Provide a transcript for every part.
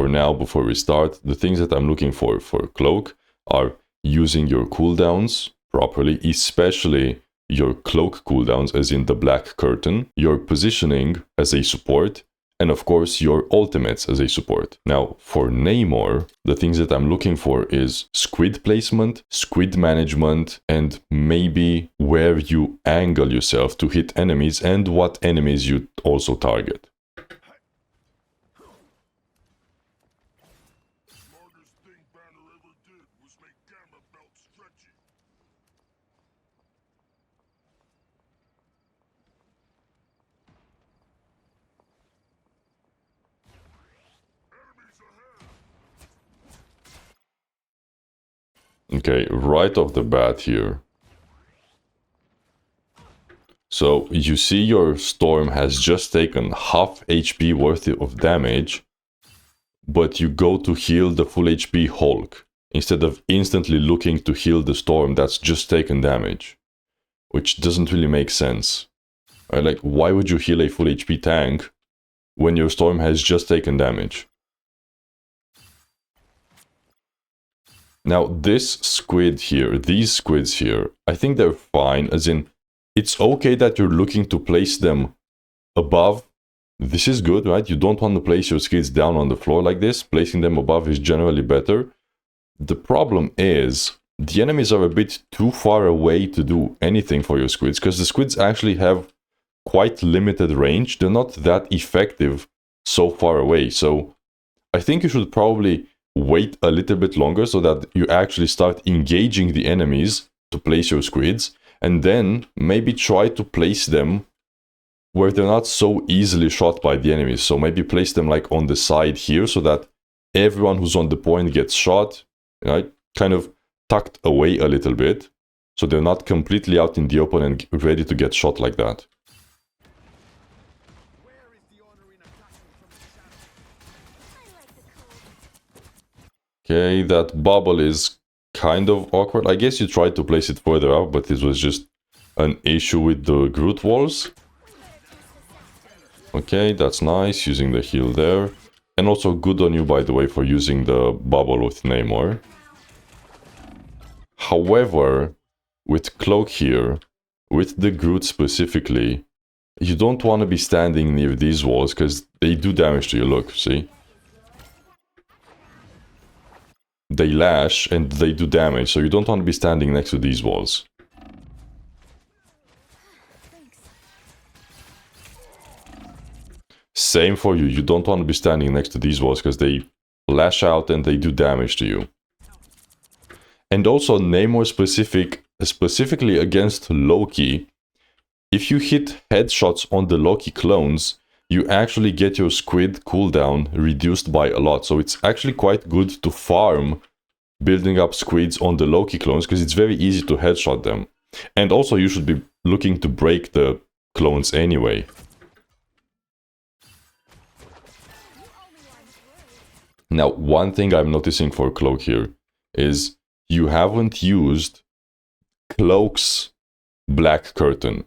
for now, before we start, the things that I'm looking for Cloak are using your cooldowns properly, especially your Cloak cooldowns, as in the Black Curtain, your positioning as a support, and of course your ultimates as a support. Now for Namor, the things that I'm looking for is squid placement, squid management, and maybe where you angle yourself to hit enemies and what enemies you also target. Okay, right off the bat here. So you see your Storm has just taken half HP worth of damage, but you go to heal the full HP Hulk, instead of instantly looking to heal the Storm that's just taken damage. Which doesn't really make sense. Like, why would you heal a full HP tank when your Storm has just taken damage? Now, this squid here, these squids here, I think they're fine, as in, it's okay that you're looking to place them above. This is good, right? You don't want to place your squids down on the floor like this. Placing them above is generally better. The problem is, the enemies are a bit too far away to do anything for your squids, because the squids actually have quite limited range. They're not that effective so far away. So I think you should probably wait a little bit longer so that you actually start engaging the enemies to place your squids, and then maybe try to place them where they're not so easily shot by the enemies. So maybe place them like on the side here so that everyone who's on the point gets shot, right? Kind of tucked away a little bit, so they're not completely out in the open and ready to get shot like that. Okay, that bubble is kind of awkward. I guess you tried to place it further up, but this was just an issue with the Groot walls. Okay, that's nice, using the heal there. And also good on you, by the way, for using the bubble with Namor. However, with Cloak here, with the Groot specifically, you don't want to be standing near these walls, because they do damage to you. Look, see? They lash and they do damage, so you don't want to be standing next to these walls. Same for you, you don't want to be standing next to these walls because they lash out and they do damage to you. And also Namor specifically against Loki, if you hit headshots on the Loki clones, you actually get your squid cooldown reduced by a lot. So it's actually quite good to farm building up squids on the Loki clones, because it's very easy to headshot them. And also you should be looking to break the clones anyway. Now, one thing I'm noticing for Cloak here is you haven't used Cloak's Black Curtain.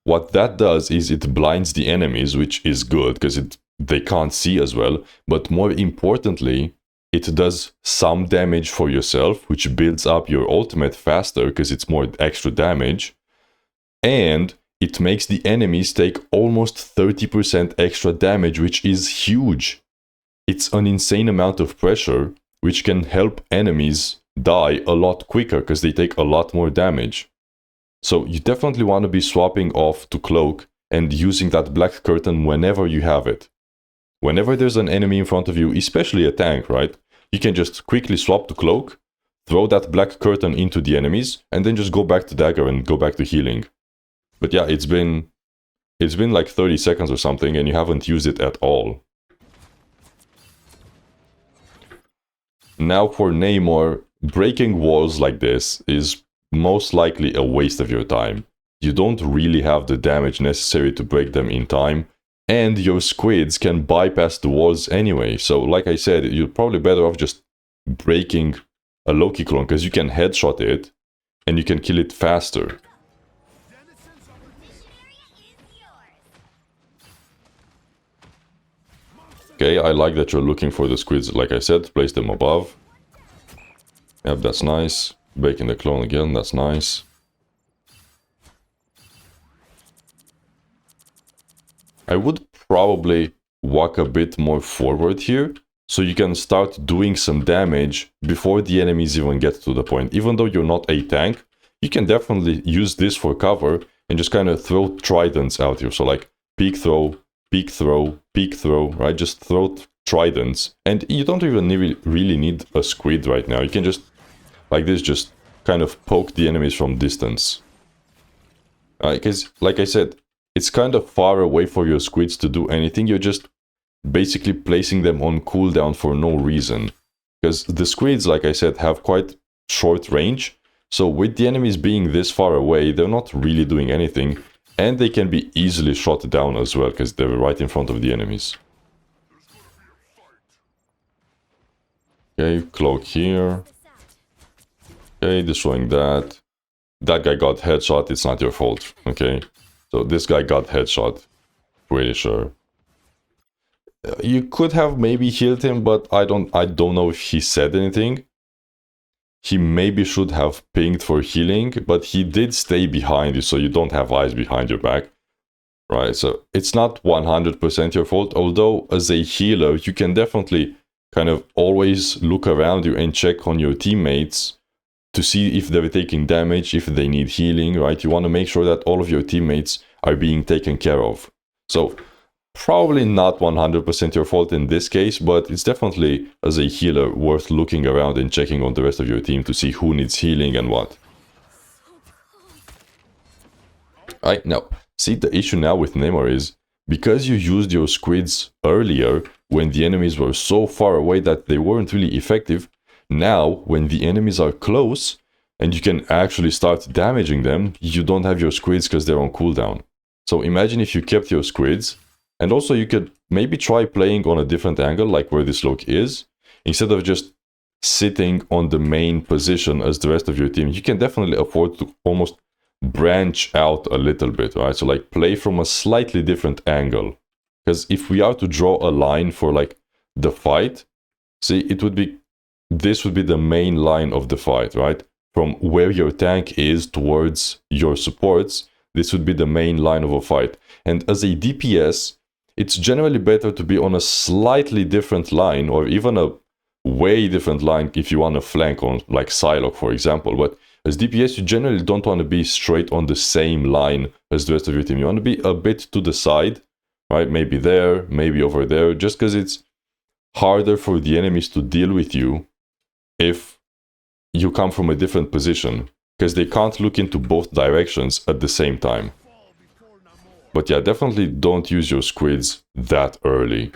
What that does is it blinds the enemies, which is good because they can't see as well. But more importantly, it does some damage for yourself, which builds up your ultimate faster because it's more extra damage. And it makes the enemies take almost 30% extra damage, which is huge. It's an insane amount of pressure, which can help enemies die a lot quicker because they take a lot more damage. So you definitely want to be swapping off to Cloak and using that Black Curtain whenever you have it. Whenever there's an enemy in front of you, especially a tank, right? You can just quickly swap to Cloak, throw that Black Curtain into the enemies, and then just go back to Dagger and go back to healing. But yeah, it's been like 30 seconds or something and you haven't used it at all. Now for Namor, breaking walls like this is most likely a waste of your time. You don't really have the damage necessary to break them in time, and your squids can bypass the walls anyway. So like I said, you're probably better off just breaking a Loki clone, because you can headshot it and you can kill it faster. Okay, I like that you're looking for the squids, like I said, place them above. Yep, that's nice. Breaking the clone again, that's nice. I would probably walk a bit more forward here, so you can start doing some damage before the enemies even get to the point. Even though you're not a tank, you can definitely use this for cover and just kind of throw tridents out here. So like peek throw, peek throw, peek throw, right? Just throw tridents. And you don't even really need a squid right now. You can just, like this, just kind of poke the enemies from distance. Because, like I said, it's kind of far away for your squids to do anything. You're just basically placing them on cooldown for no reason. Because the squids, like I said, have quite short range. So with the enemies being this far away, they're not really doing anything. And they can be easily shot down as well, because they're right in front of the enemies. Okay, cloak here. Okay, destroying that. That guy got headshot, it's not your fault, okay? So this guy got headshot, pretty sure. You could have maybe healed him, but I don't know if he said anything. He maybe should have pinged for healing, but he did stay behind you, so you don't have eyes behind your back. Right, so it's not 100% your fault, although as a healer, you can definitely kind of always look around you and check on your teammates to see if they're taking damage, if they need healing, right? You want to make sure that all of your teammates are being taken care of. So probably not 100% your fault in this case, but it's definitely, as a healer, worth looking around and checking on the rest of your team to see who needs healing and what. Right, now, see, the issue now with Neymar is, because you used your squids earlier, when the enemies were so far away that they weren't really effective, now, when the enemies are close, and you can actually start damaging them, you don't have your squids because they're on cooldown. So imagine if you kept your squids, and also you could maybe try playing on a different angle, like where this look is, instead of just sitting on the main position as the rest of your team. You can definitely afford to almost branch out a little bit, right? So like play from a slightly different angle. Because if we are to draw a line for like the fight, see, it would be, this would be the main line of the fight, right? From where your tank is towards your supports, this would be the main line of a fight. And as a DPS, it's generally better to be on a slightly different line, or even a way different line if you want to flank on, like Psylocke, for example. But as DPS, you generally don't want to be straight on the same line as the rest of your team. You want to be a bit to the side, right? Maybe there, maybe over there, just because it's harder for the enemies to deal with you if you come from a different position, because they can't look into both directions at the same time. But yeah, definitely don't use your squids that early.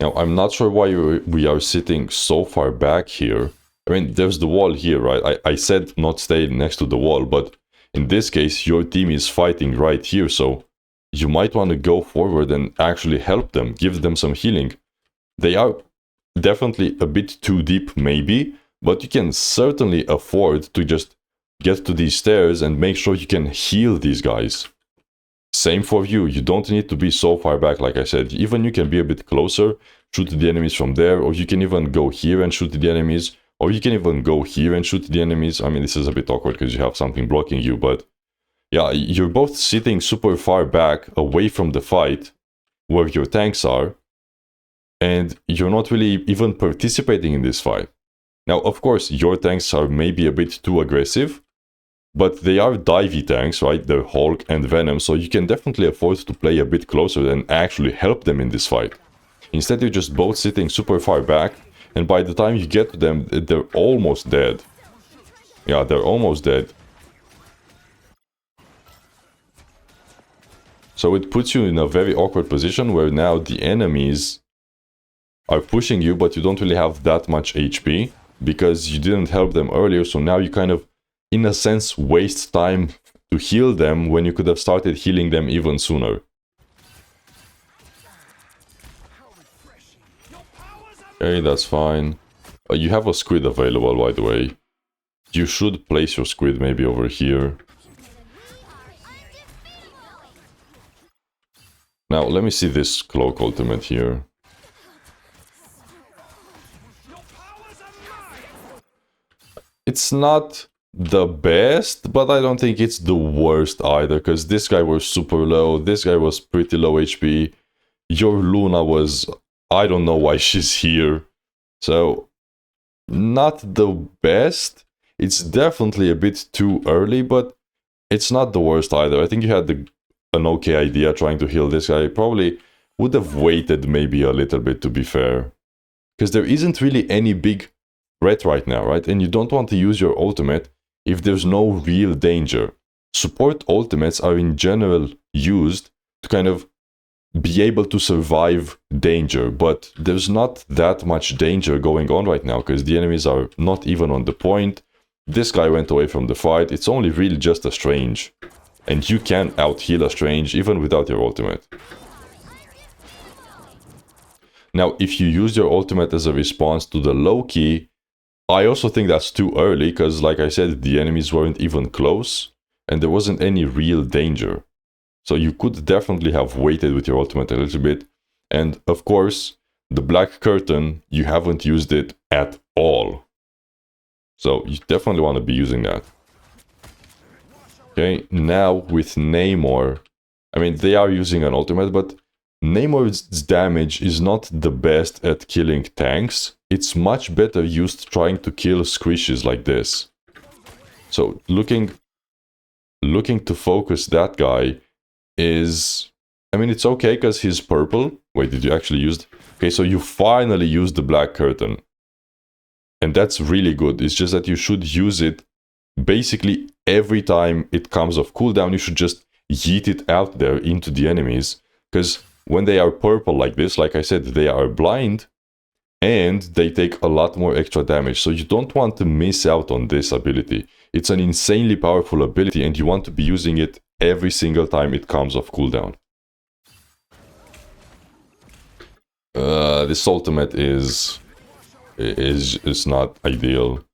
Now, I'm not sure why we are sitting so far back here. I mean, there's the wall here, right? I said not stay next to the wall, but in this case, your team is fighting right here, so you might want to go forward and actually help them, give them some healing. They are definitely a bit too deep, maybe, but you can certainly afford to just get to these stairs and make sure you can heal these guys. Same for you, you don't need to be so far back, like I said. Even you can be a bit closer, shoot the enemies from there, or you can even go here and shoot the enemies, or you can even go here and shoot the enemies. I mean, this is a bit awkward because you have something blocking you, but yeah, you're both sitting super far back, away from the fight, where your tanks are, and you're not really even participating in this fight. Now, of course, your tanks are maybe a bit too aggressive, but they are divey tanks, right? They're Hulk and Venom, so you can definitely afford to play a bit closer and actually help them in this fight. Instead, you're just both sitting super far back, and by the time you get to them, they're almost dead. Yeah, they're almost dead. So it puts you in a very awkward position where now the enemies are pushing you, but you don't really have that much HP because you didn't help them earlier, so now you kind of, in a sense, waste time to heal them when you could have started healing them even sooner. Okay, that's fine. You have a squid available, by the way. You should place your squid maybe over here. Now, let me see this Cloak ultimate here. It's not the best, but I don't think it's the worst either, because this guy was super low, this guy was pretty low HP, your Luna was... I don't know why she's here. So, not the best. It's definitely a bit too early, but it's not the worst either. I think you had an okay idea trying to heal this guy. Probably would have waited maybe a little bit, to be fair. Because there isn't really any big threat right now, right? And you don't want to use your ultimate if there's no real danger. Support ultimates are in general used to kind of be able to survive danger, but there's not that much danger going on right now because the enemies are not even on the point. This guy went away from the fight. It's only really just a Strange, and you can out-heal a Strange even without your ultimate. Now, if you use your ultimate as a response to the Loki, I also think that's too early because, like I said, the enemies weren't even close and there wasn't any real danger. So you could definitely have waited with your ultimate a little bit. And of course, the Black Curtain, you haven't used it at all. So you definitely want to be using that. Okay, now with Namor, I mean, they are using an ultimate, but Namor's damage is not the best at killing tanks. It's much better used trying to kill squishes like this. So looking to focus that guy is... I mean, it's okay because he's purple. Wait, did you actually use... Okay, so you finally used the Black Curtain. And that's really good. It's just that you should use it basically every time it comes off cooldown. You should just yeet it out there into the enemies. Because when they are purple like this, like I said, they are blind. And they take a lot more extra damage. So you don't want to miss out on this ability. It's an insanely powerful ability and you want to be using it every single time it comes off cooldown. This ultimate is not ideal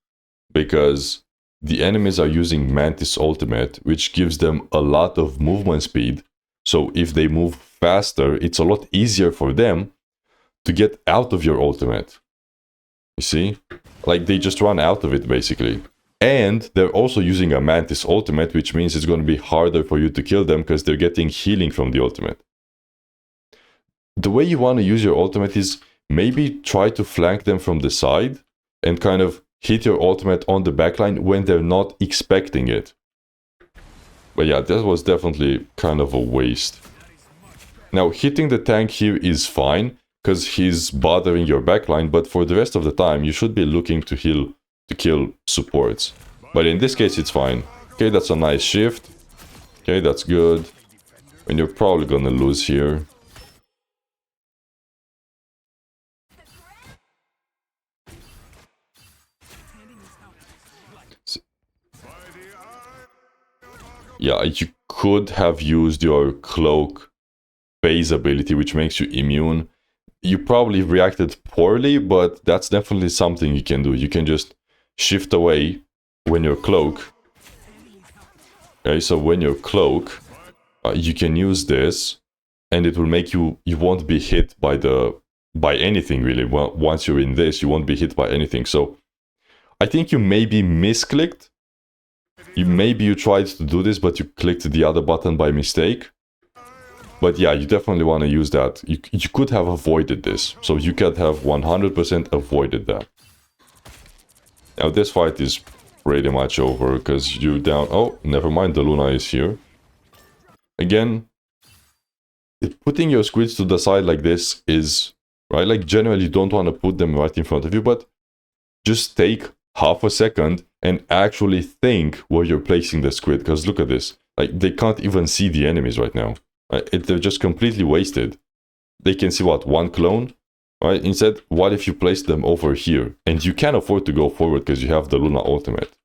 because the enemies are using Mantis ultimate, which gives them a lot of movement speed. So if they move faster, it's a lot easier for them to get out of your ultimate. You see? Like, they just run out of it, basically. And they're also using a Mantis ultimate, which means it's going to be harder for you to kill them because they're getting healing from the ultimate. The way you want to use your ultimate is maybe try to flank them from the side and kind of hit your ultimate on the backline when they're not expecting it. But yeah, that was definitely kind of a waste. Now, hitting the tank here is fine because he's bothering your backline, but for the rest of the time, you should be looking to kill supports. But in this case, it's fine. Okay, that's a nice shift. Okay, that's good. And you're probably gonna lose here. Yeah, you could have used your Cloak phase ability, which makes you immune. You probably reacted poorly, but that's definitely something you can do. You can just shift away when you're Cloak. Okay, so when you're Cloak, you can use this, and it will make you won't be hit by anything really. Well, once you're in this, you won't be hit by anything. So I think you maybe misclicked. Maybe you tried to do this, but you clicked the other button by mistake. But yeah, you definitely want to use that. You could have avoided this. So you could have 100% avoided that. Now this fight is pretty much over because you're down. Oh, never mind, the Luna is here. Again, putting your squids to the side like this is, right, like generally you don't want to put them right in front of you, but just take half a second and actually think where you're placing the squid, because look at this. Like, they can't even see the enemies right now. They're just completely wasted. They can see, what, one clone? Right? Instead, what if you place them over here? And you can afford to go forward because you have the Luna ultimate.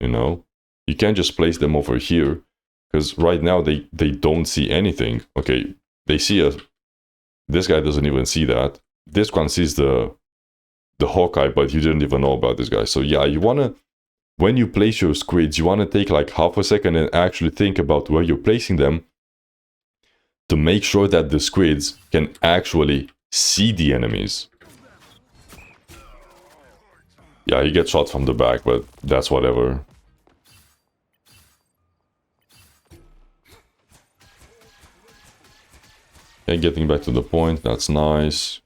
You know? You can't just place them over here, because right now they don't see anything. Okay, they see us. This guy doesn't even see that. This one sees the Hawkeye, but you didn't even know about this guy. So yeah, you want to, when you place your squids, you want to take like half a second and actually think about where you're placing them, to make sure that the squids can actually see the enemies. Yeah, he gets shot from the back, but that's whatever. Okay, getting back to the point, that's nice.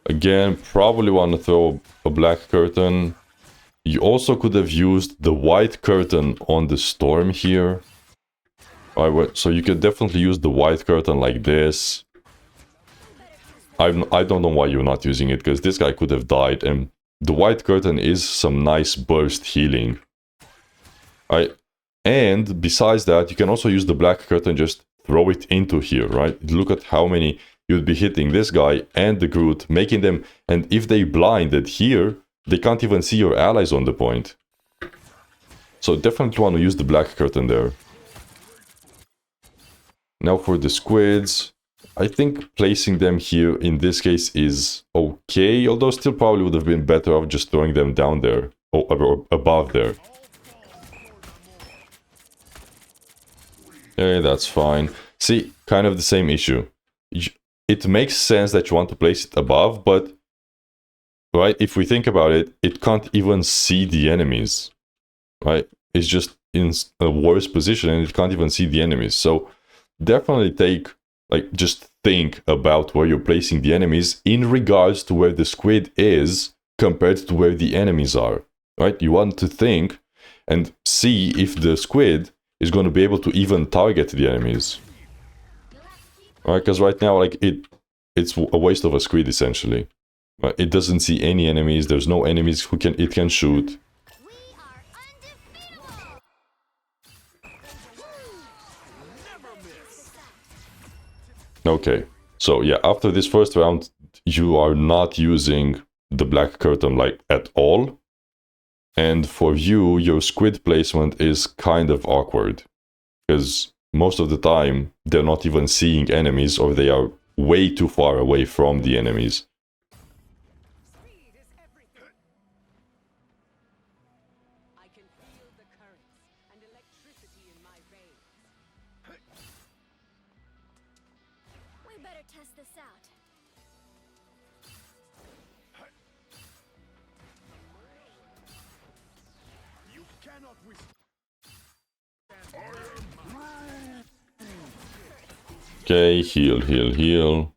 Again, probably want to throw a black curtain. You also could have used the white curtain on the storm here. Alright, so you could definitely use the white curtain like this. I don't know why you're not using it, because this guy could have died, and the white curtain is some nice burst healing. Alright, and besides that, you can also use the black curtain, just throw it into here, right? Look at how many you'd be hitting this guy and the Groot, making them, and if they blinded here, they can't even see your allies on the point. So definitely want to use the black curtain there. Now for the squids, I think placing them here in this case is okay, although still probably would have been better off just throwing them down there, or above there. Okay, that's fine. See, kind of the same issue. It makes sense that you want to place it above, but right, if we think about it, it can't even see the enemies, right? It's just in a worse position and it can't even see the enemies. So definitely just think about where you're placing the enemies in regards to where the squid is compared to where the enemies are, right? You want to think and see if the squid is going to be able to even target the enemies. Alright, because right now, like, it's a waste of a squid, essentially. It doesn't see any enemies, there's no enemies it can shoot. Okay, so yeah, after this first round, you are not using the black curtain, like, at all. And for you, your squid placement is kind of awkward. Because most of the time, they're not even seeing enemies, or they are way too far away from the enemies. I can feel the currents and electricity in my veins. We better test this out. You cannot withstand. Okay, heal, heal, heal.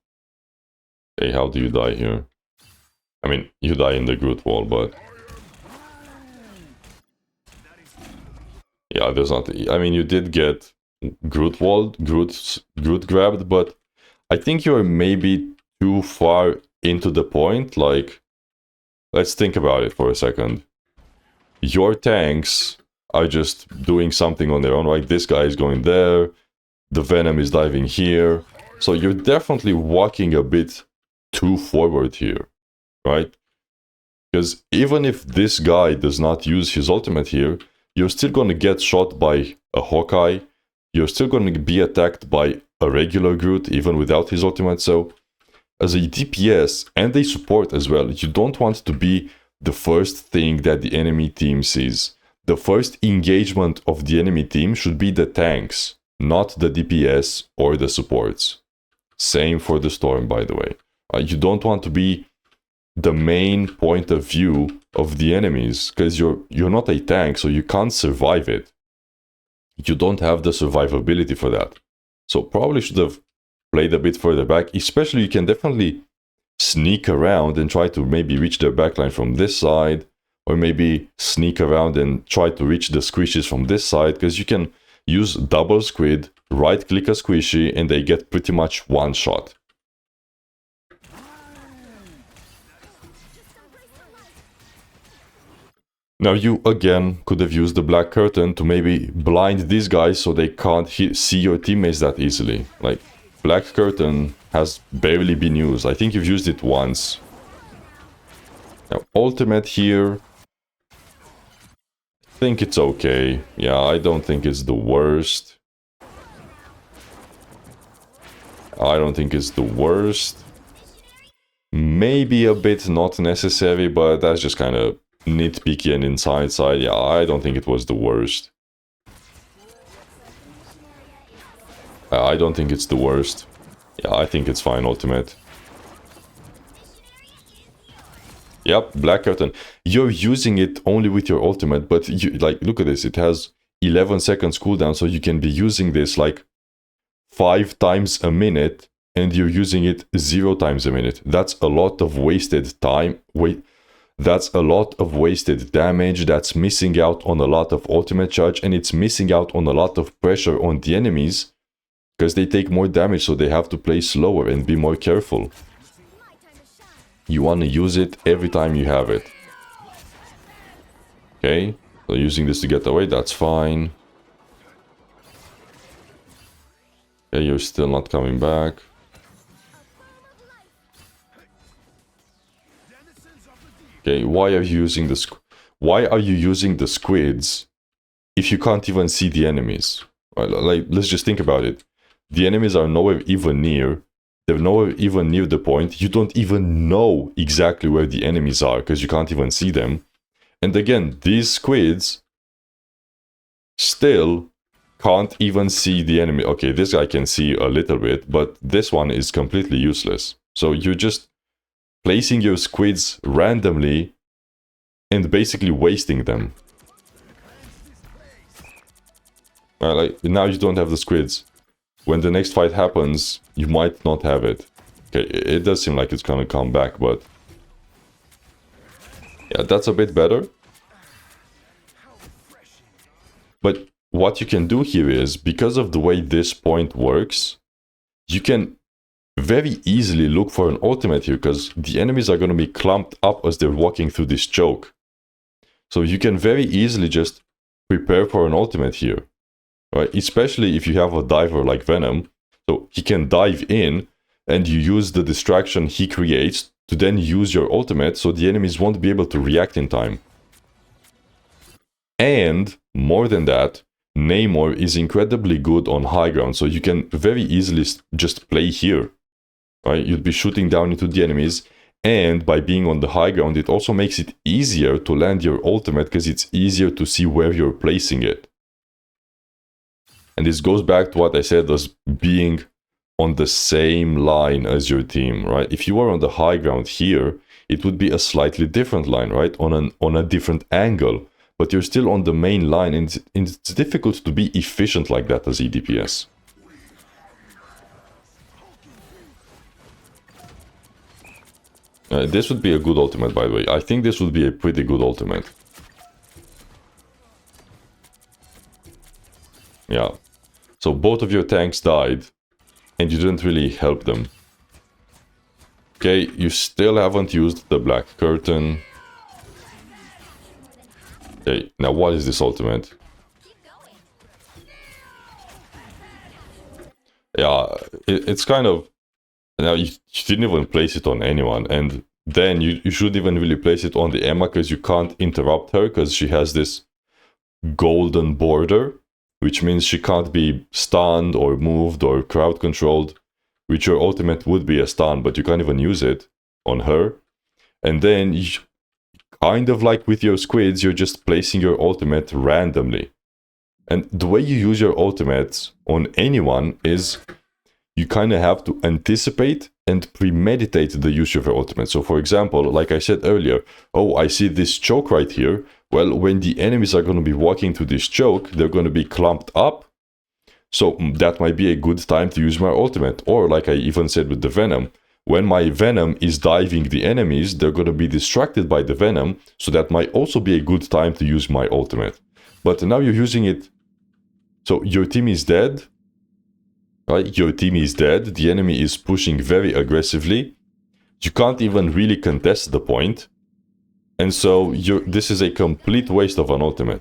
Hey, how do you die here? I mean, you die in the Groot wall, but... yeah, there's not... I mean, you did get Groot walled, Groot grabbed, but I think you're maybe too far into the point. Like, let's think about it for a second. Your tanks are just doing something on their own, right? This guy is going there, the Venom is diving here, so you're definitely walking a bit too forward here, right? Because even if this guy does not use his ultimate here, you're still going to get shot by a Hawkeye, you're still going to be attacked by a regular Groot, even without his ultimate, so as a DPS and a support as well, you don't want to be the first thing that the enemy team sees. The first engagement of the enemy team should be the tanks, not the DPS or the supports. Same for the Storm, by the way. You don't want to be the main point of view of the enemies, because you're not a tank, so you can't survive it. You don't have the survivability for that. So probably should have played a bit further back, especially you can definitely sneak around and try to maybe reach their backline from this side, or maybe sneak around and try to reach the squishies from this side, because you can use double squid, right click a squishy, and they get pretty much one shot. Now you again could have used the black curtain to maybe blind these guys so they can't see your teammates that easily. Like, black curtain has barely been used. I think you've used it once. Now ultimate here, I think it's okay. Yeah, I don't think it's the worst. I don't think it's the worst. Maybe a bit not necessary, but that's just kind of nitpicky and inside side. Yeah, I don't think it was the worst. I don't think it's the worst. Yeah, I think it's fine, ultimate. Yep, Black Curtain. You're using it only with your ultimate, but you, like, look at this. It has 11 seconds cooldown, so you can be using this like 5 times a minute, and you're using it 0 times a minute. That's a lot of wasted time. That's a lot of wasted damage. That's missing out on a lot of ultimate charge, and it's missing out on a lot of pressure on the enemies because they take more damage, so they have to play slower and be more careful. You want to use it every time you have it. Okay, so using this to get away, that's fine. Okay, you're still not coming back. Okay, why are you using the squids if you can't even see the enemies? Like, let's just think about it. The enemies are nowhere even near. They're nowhere even near the point. You don't even know exactly where the enemies are because you can't even see them. And again, these squids still can't even see the enemy. Okay, this guy can see a little bit, but this one is completely useless. So you're just placing your squids randomly and basically wasting them. Like, now you don't have the squids. When the next fight happens, you might not have it. Okay, it does seem like it's gonna come back, but yeah, that's a bit better. But what you can do here is, because of the way this point works, you can very easily look for an ultimate here, because the enemies are going to be clumped up as they're walking through this choke. So you can very easily just prepare for an ultimate here, right? Especially if you have a diver like Venom. So he can dive in, and you use the distraction he creates to then use your ultimate, so the enemies won't be able to react in time. And more than that, Namor is incredibly good on high ground, so you can very easily just play here, right? You'd be shooting down into the enemies, and by being on the high ground, it also makes it easier to land your ultimate because it's easier to see where you're placing it. And this goes back to what I said as being on the same line as your team, right? If you were on the high ground here, it would be a slightly different line, right? On a different angle. But you're still on the main line, and it's difficult to be efficient like that as EDPS. This would be a good ultimate, by the way. I think this would be a pretty good ultimate. Yeah. So both of your tanks died, and you didn't really help them. Okay, you still haven't used the Black Curtain. Okay, now what is this ultimate? Yeah, it's kind of... Now, you didn't even place it on anyone, and then you shouldn't even really place it on the Emma, because you can't interrupt her, because she has this golden border, which means she can't be stunned or moved or crowd controlled, which your ultimate would be a stun, but you can't even use it on her. And then, kind of like with your squids, you're just placing your ultimate randomly. And the way you use your ultimates on anyone is you kind of have to anticipate and premeditate the use of your ultimate. So for example, like I said earlier, oh, I see this choke right here. Well, when the enemies are going to be walking through this choke, they're going to be clumped up. So that might be a good time to use my ultimate. Or like I even said with the Venom, when my Venom is diving the enemies, they're going to be distracted by the Venom. So that might also be a good time to use my ultimate. But now you're using it. So your team is dead. Right? Your team is dead. The enemy is pushing very aggressively. You can't even really contest the point. And so this is a complete waste of an ultimate.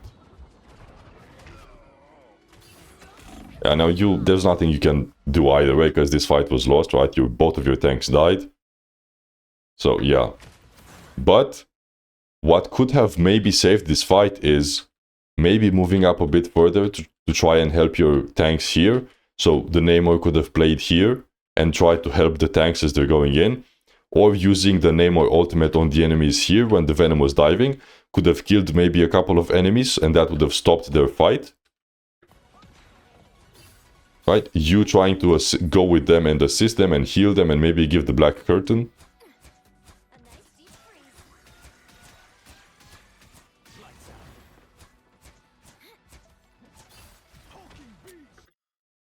Yeah, now there's nothing you can do either way, because this fight was lost, right? Both of your tanks died. So yeah. But what could have maybe saved this fight is maybe moving up a bit further to try and help your tanks here. So the Namor could have played here and tried to help the tanks as they're going in. Or using the Namor ultimate on the enemies here when the Venom was diving, could have killed maybe a couple of enemies, and that would have stopped their fight. right? You trying to go with them and assist them and heal them and maybe give the black curtain. A nice deep freeze.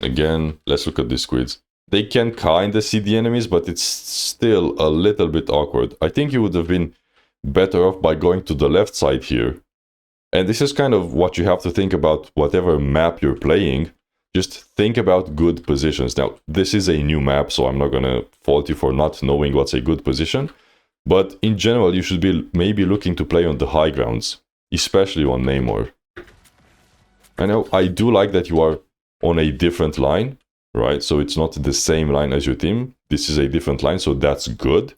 Again, let's look at the squids. They can kinda see the enemies, but it's still a little bit awkward. I think you would have been better off by going to the left side here. And this is kind of what you have to think about whatever map you're playing. Just think about good positions. Now, this is a new map, so I'm not gonna fault you for not knowing what's a good position. But in general, you should be maybe looking to play on the high grounds, especially on Namor. I know, I do like that you are on a different line, right? So it's not the same line as your team. This is a different line, so that's good.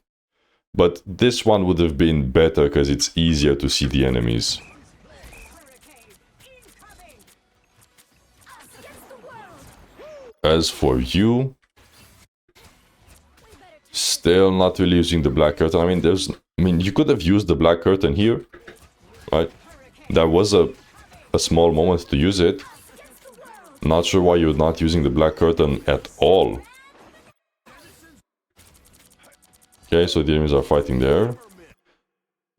But this one would have been better because it's easier to see the enemies. As for you, still not really using the black curtain. I mean, you could have used the black curtain here, right? There was a small moment to use it. Not sure why you're not using the black curtain at all. Okay, so the enemies are fighting there.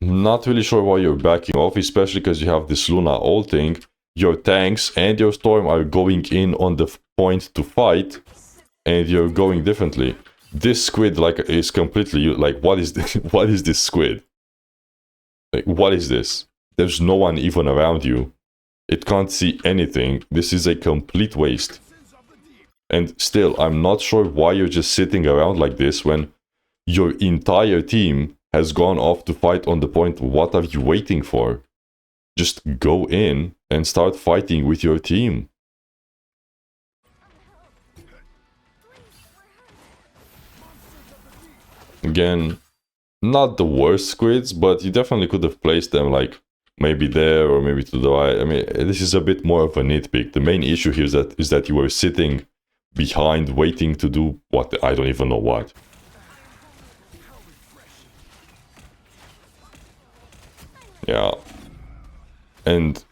Not really sure why you're backing off, especially because you have this Luna ulting. Your tanks and your Storm are going in on the point to fight, and you're going differently. This squid, like, is completely, like, what is this? What is this squid? Like, what is this? There's no one even around you. It can't see anything. This is a complete waste. And still, I'm not sure why you're just sitting around like this when your entire team has gone off to fight on the point. What are you waiting for? Just go in and start fighting with your team. Again, not the worst squids, but you definitely could have placed them like maybe there or maybe to the right. I mean, this is a bit more of a nitpick. The main issue here is that you were sitting behind waiting to do what, I don't even know what. Yeah. And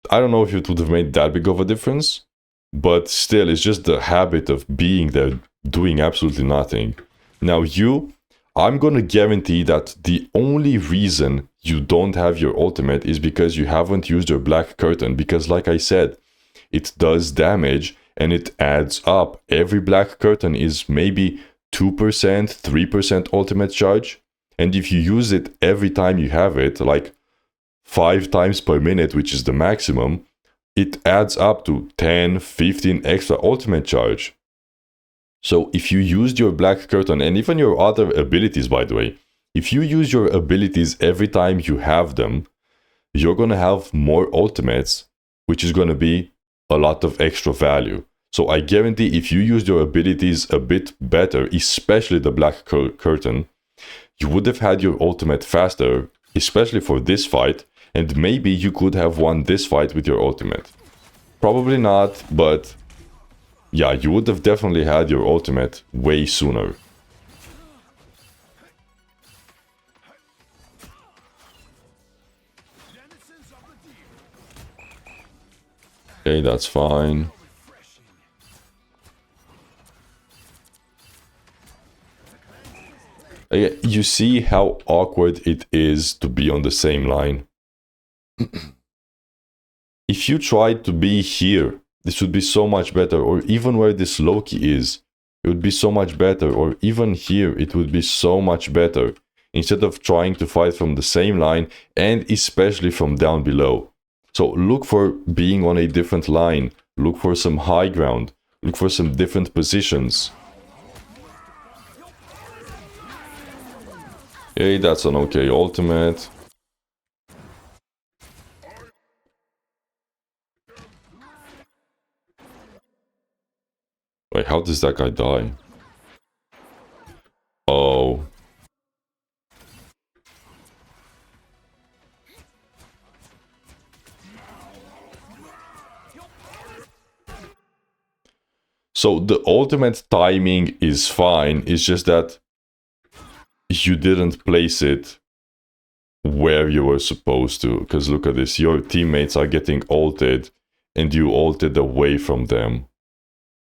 I don't know if it would have made that big of a difference, but still, it's just the habit of being there, doing absolutely nothing. Now I'm gonna guarantee that the only reason you don't have your ultimate is because you haven't used your black curtain, because like I said, it does damage and it adds up. Every black curtain is maybe 2%, 3% ultimate charge, and if you use it every time you have it, like 5 times per minute, which is the maximum, it adds up to 10, 15 extra ultimate charge. So if you used your black curtain, and even your other abilities, by the way, if you use your abilities every time you have them, you're going to have more ultimates, which is going to be a lot of extra value. So I guarantee if you used your abilities a bit better, especially the black curtain, you would have had your ultimate faster, especially for this fight, and maybe you could have won this fight with your ultimate. Probably not, but yeah, you would have definitely had your ultimate way sooner. Okay, that's fine. You see how awkward it is to be on the same line. If you tried to be here, this would be so much better, or even where this Loki is, it would be so much better, or even here, it would be so much better, instead of trying to fight from the same line, and especially from down below. So look for being on a different line, look for some high ground, look for some different positions. Hey, that's an okay ultimate. Wait, how does that guy die? Oh. So the ultimate timing is fine, it's just that you didn't place it where you were supposed to. Because look at this, your teammates are getting ulted and you ulted away from them.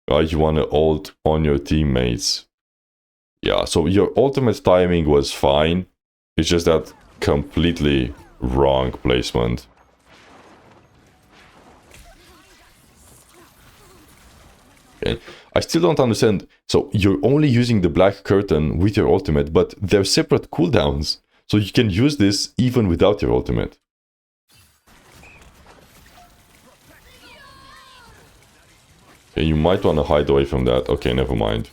You want to ult on your teammates. Yeah, so your ultimate timing was fine. It's just that completely wrong placement. Okay. I still don't understand. So you're only using the black curtain with your ultimate, but they're separate cooldowns. So you can use this even without your ultimate. Okay, you might want to hide away from that. Okay, never mind.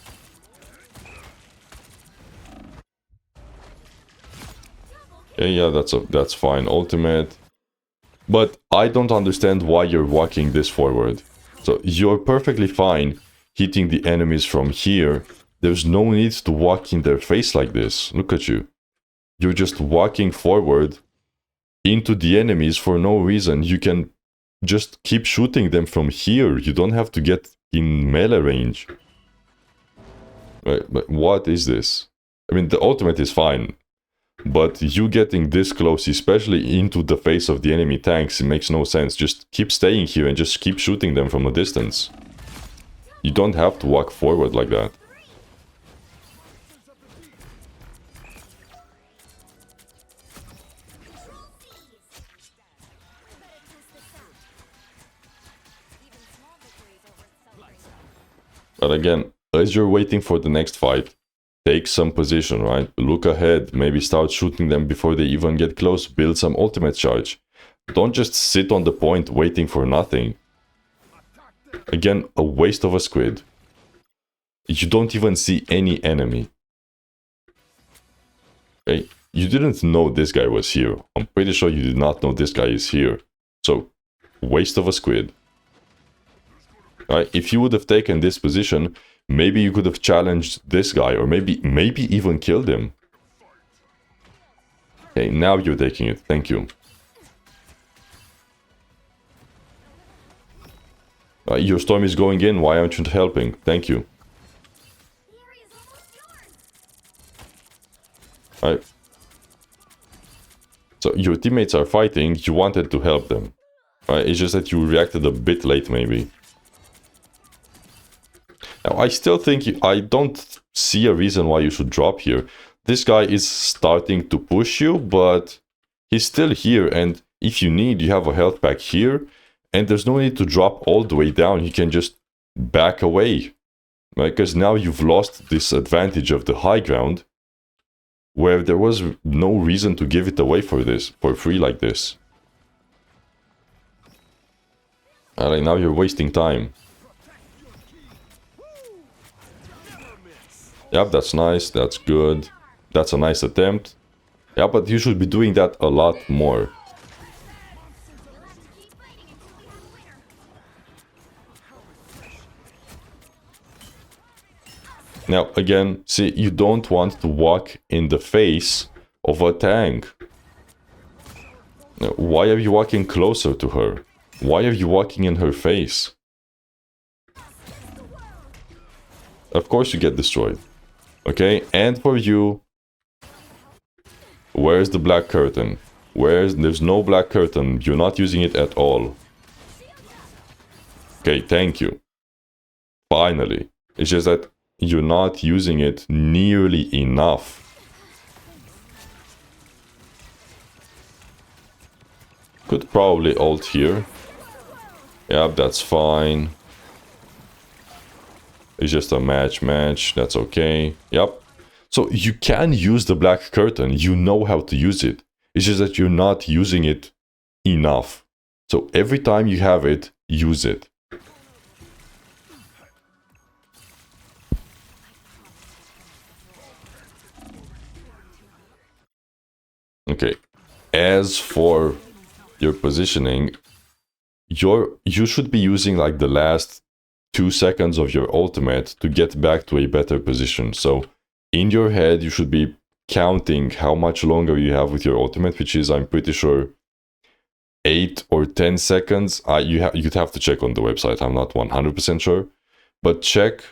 Okay, yeah, that's fine. Ultimate. But I don't understand why you're walking this forward. So you're perfectly fine hitting the enemies from here. There's no need to walk in their face like this. Look at you. You're just walking forward into the enemies for no reason. You can just keep shooting them from here. You don't have to get in melee range. Right, but what is this? I mean, the ultimate is fine. But you getting this close, especially into the face of the enemy tanks, it makes no sense. Just keep staying here and just keep shooting them from a distance. You don't have to walk forward like that. But again, as you're waiting for the next fight, take some position, right? Look ahead, maybe start shooting them before they even get close, build some ultimate charge. Don't just sit on the point waiting for nothing. Again, a waste of a squid. You don't even see any enemy. Okay, you didn't know this guy was here. I'm pretty sure you did not know this guy is here. So, waste of a squid. Right? If you would have taken this position, maybe you could have challenged this guy, or maybe even killed him. Okay, now you're taking it. Thank you. Your storm is going in. Why aren't you helping? Thank you. Right. So your teammates are fighting. You wanted to help them. Right? It's just that you reacted a bit late, maybe. Now, I still think I don't see a reason why you should drop here. This guy is starting to push you, but he's still here. And if you need, you have a health pack here. And there's no need to drop all the way down. You can just back away. Right? Because now you've lost this advantage of the high ground, where there was no reason to give it away for free like this. Alright, now you're wasting time. Yep, that's nice, that's good. That's a nice attempt. Yeah, but you should be doing that a lot more. Now, again, see, you don't want to walk in the face of a tank. Now, why are you walking closer to her? Why are you walking in her face? Of course you get destroyed. Okay, and for you, where's the black curtain? There's no black curtain. You're not using it at all. Okay, thank you. Finally. It's just that you're not using it nearly enough. Could probably ult here. Yep, that's fine. It's just a match, that's okay. Yep. So you can use the black curtain, you know how to use it. It's just that you're not using it enough. So every time you have it, use it. Okay. As for your positioning, you should be using like the last 2 seconds of your ultimate to get back to a better position. So in your head, you should be counting how much longer you have with your ultimate, which is, I'm pretty sure, 8 or 10 seconds. You'd have to check on the website. I'm not 100% sure. But check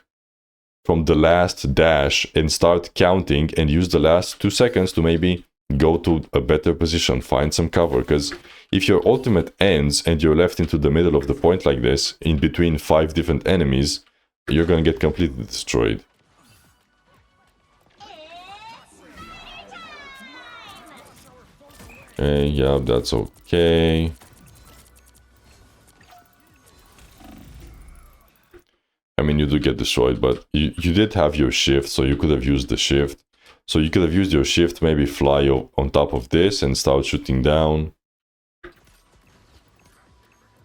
from the last dash and start counting and use the last 2 seconds to maybe go to a better position, find some cover. Because if your ultimate ends and you're left into the middle of the point like this, in between 5 different enemies, you're gonna get completely destroyed. Okay, yeah, that's okay. I mean, you do get destroyed, but you did have your shift, so you could have used the shift. So you could have used your shift, maybe fly on top of this and start shooting down.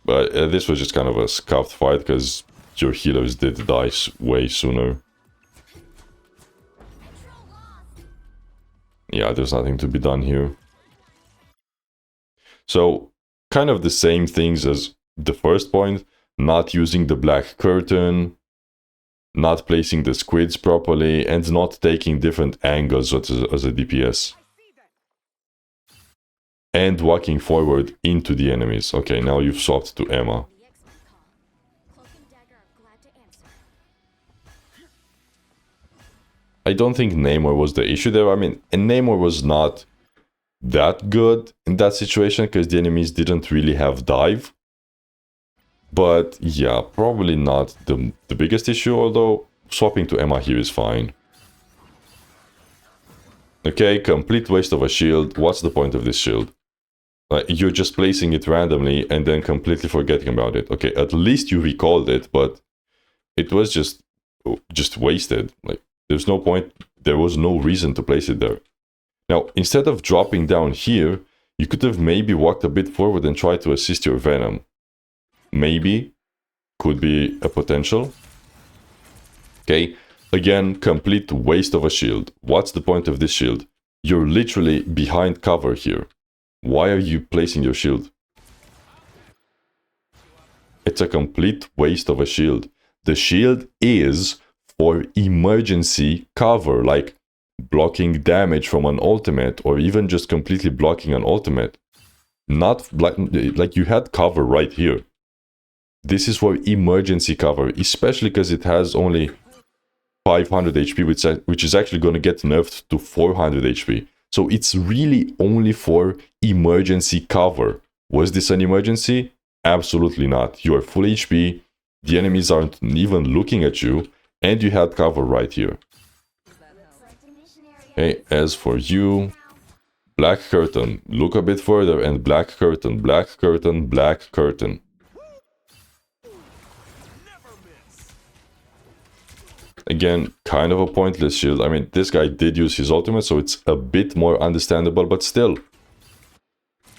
But this was just kind of a scuffed fight, because your healers did die way sooner. Yeah, there's nothing to be done here. So, kind of the same things as the first point. Not using the black curtain, not placing the squids properly, and not taking different angles as a DPS. And walking forward into the enemies. Okay, now you've swapped to Emma. The expert call. Cloak and Dagger are glad to answer. I don't think Namor was the issue there. I mean, and Namor was not that good in that situation because the enemies didn't really have dive. But yeah, probably not the biggest issue, although swapping to Emma here is fine. Okay, complete waste of a shield. What's the point of this shield? You're just placing it randomly and then completely forgetting about it. Okay, at least you recalled it, but it was just wasted. Like, there's no point, there was no reason to place it there. Now, instead of dropping down here, you could have maybe walked a bit forward and tried to assist your Venom. Maybe. Could be a potential. Okay, again, complete waste of a shield. What's the point of this shield? You're literally behind cover here. Why are you placing your shield? It's a complete waste of a shield. The shield is for emergency cover, like blocking damage from an ultimate, or even just completely blocking an ultimate. Not like you had cover right here. This is for emergency cover, especially because it has only 500 HP, which is actually going to get nerfed to 400 HP. So it's really only for emergency cover. Was this an emergency? Absolutely not. You are full HP, the enemies aren't even looking at you, and you had cover right here. Okay, as for you, black curtain. Look a bit further and black curtain, black curtain, black curtain. Again, kind of a pointless shield. I mean, this guy did use his ultimate, so it's a bit more understandable, but still.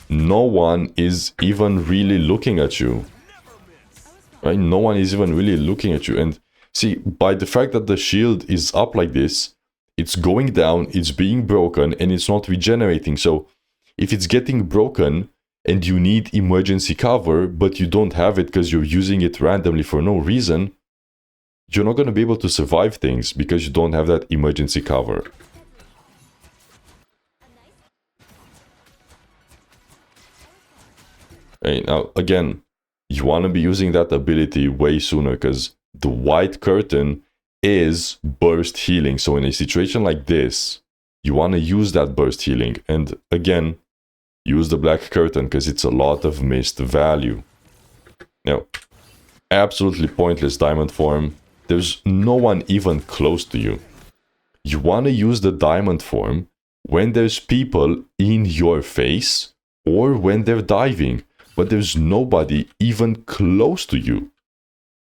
No one is even really looking at you. Right? No one is even really looking at you. And see, by the fact that the shield is up like this, it's going down, it's being broken, and it's not regenerating. So, if it's getting broken, and you need emergency cover, but you don't have it because you're using it randomly for no reason, you're not going to be able to survive things because you don't have that emergency cover. Okay, now, again, you want to be using that ability way sooner because the white curtain is burst healing. So in a situation like this, you want to use that burst healing. And again, use the black curtain because it's a lot of missed value. Now, absolutely pointless diamond form. There's no one even close to you. You want to use the diamond form when there's people in your face or when they're diving, but there's nobody even close to you.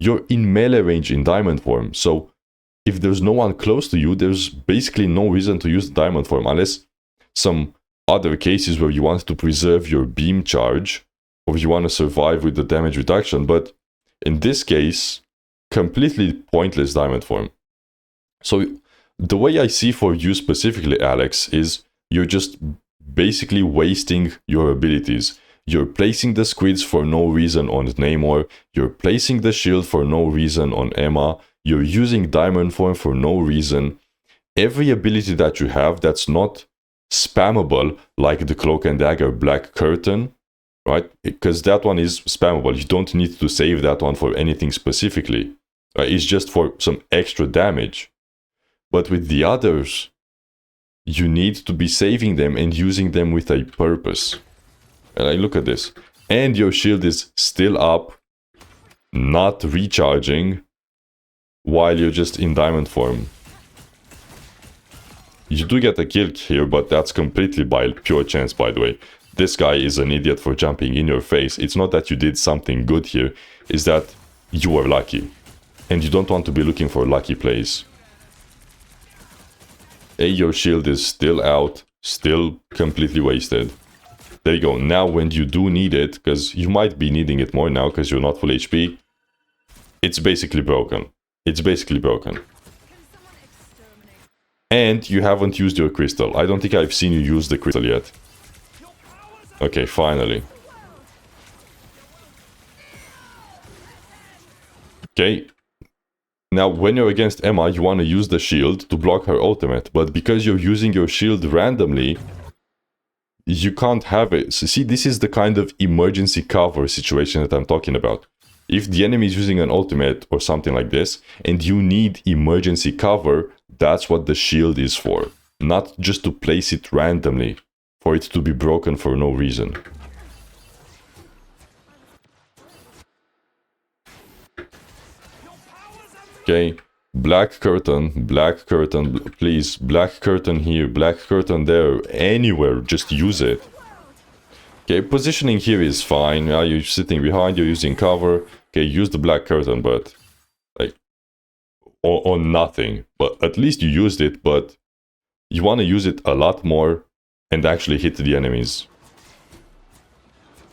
You're in melee range in diamond form, so if there's no one close to you, there's basically no reason to use the diamond form, unless some other cases where you want to preserve your beam charge, or you want to survive with the damage reduction, but in this case, completely pointless diamond form. So the way I see for you specifically, Alex, is you're just basically wasting your abilities. You're placing the squids for no reason on Namor, you're placing the shield for no reason on Emma, you're using diamond form for no reason. Every ability that you have that's not spammable, like the cloak and dagger black curtain, right? Because that one is spammable. You don't need to save that one for anything specifically. It's just for some extra damage. But with the others, you need to be saving them and using them with a purpose. And I look at this. And your shield is still up, not recharging. while you're just in diamond form. You do get a kill here, but that's completely by pure chance, by the way. This guy is an idiot for jumping in your face. It's not that you did something good here, it's that you were lucky. And you don't want to be looking for lucky plays. Your shield is still out, still completely wasted. There you go. Now when you do need it, because you might be needing it more now because you're not full HP, it's basically broken. It's basically broken. And you haven't used your crystal. I don't think I've seen you use the crystal yet. Okay, finally. Okay. Now, when you're against Emma, you want to use the shield to block her ultimate. But because you're using your shield randomly, you can't have it. So see, this is the kind of emergency cover situation that I'm talking about. If the enemy is using an ultimate or something like this, and you need emergency cover, that's what the shield is for. Not just to place it randomly, for it to be broken for no reason. Okay, black curtain, please, black curtain here, black curtain there, anywhere, just use it. Okay, positioning here is fine. Now you're sitting behind, you're using cover. Okay, use the black curtain, but like on nothing. But at least you used it, but you want to use it a lot more and actually hit the enemies.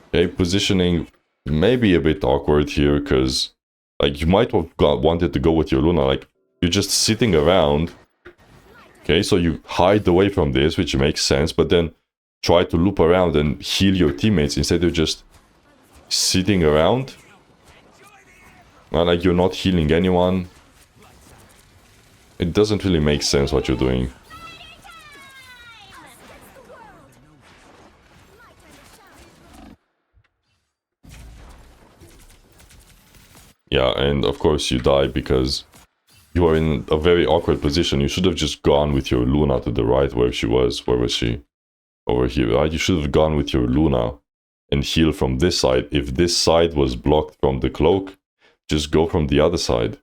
Okay, positioning maybe a bit awkward here, because like you might have wanted to go with your Luna, like you're just sitting around. Okay, so you hide away from this, which makes sense, but then try to loop around and heal your teammates instead of just sitting around. Like you're not healing anyone. It doesn't really make sense what you're doing. Yeah, and of course you die because you are in a very awkward position. You should have just gone with your Luna to the right where she was. Where was she? Over here, right? You should have gone with your Luna and heal from this side. If this side was blocked from the cloak, just go from the other side.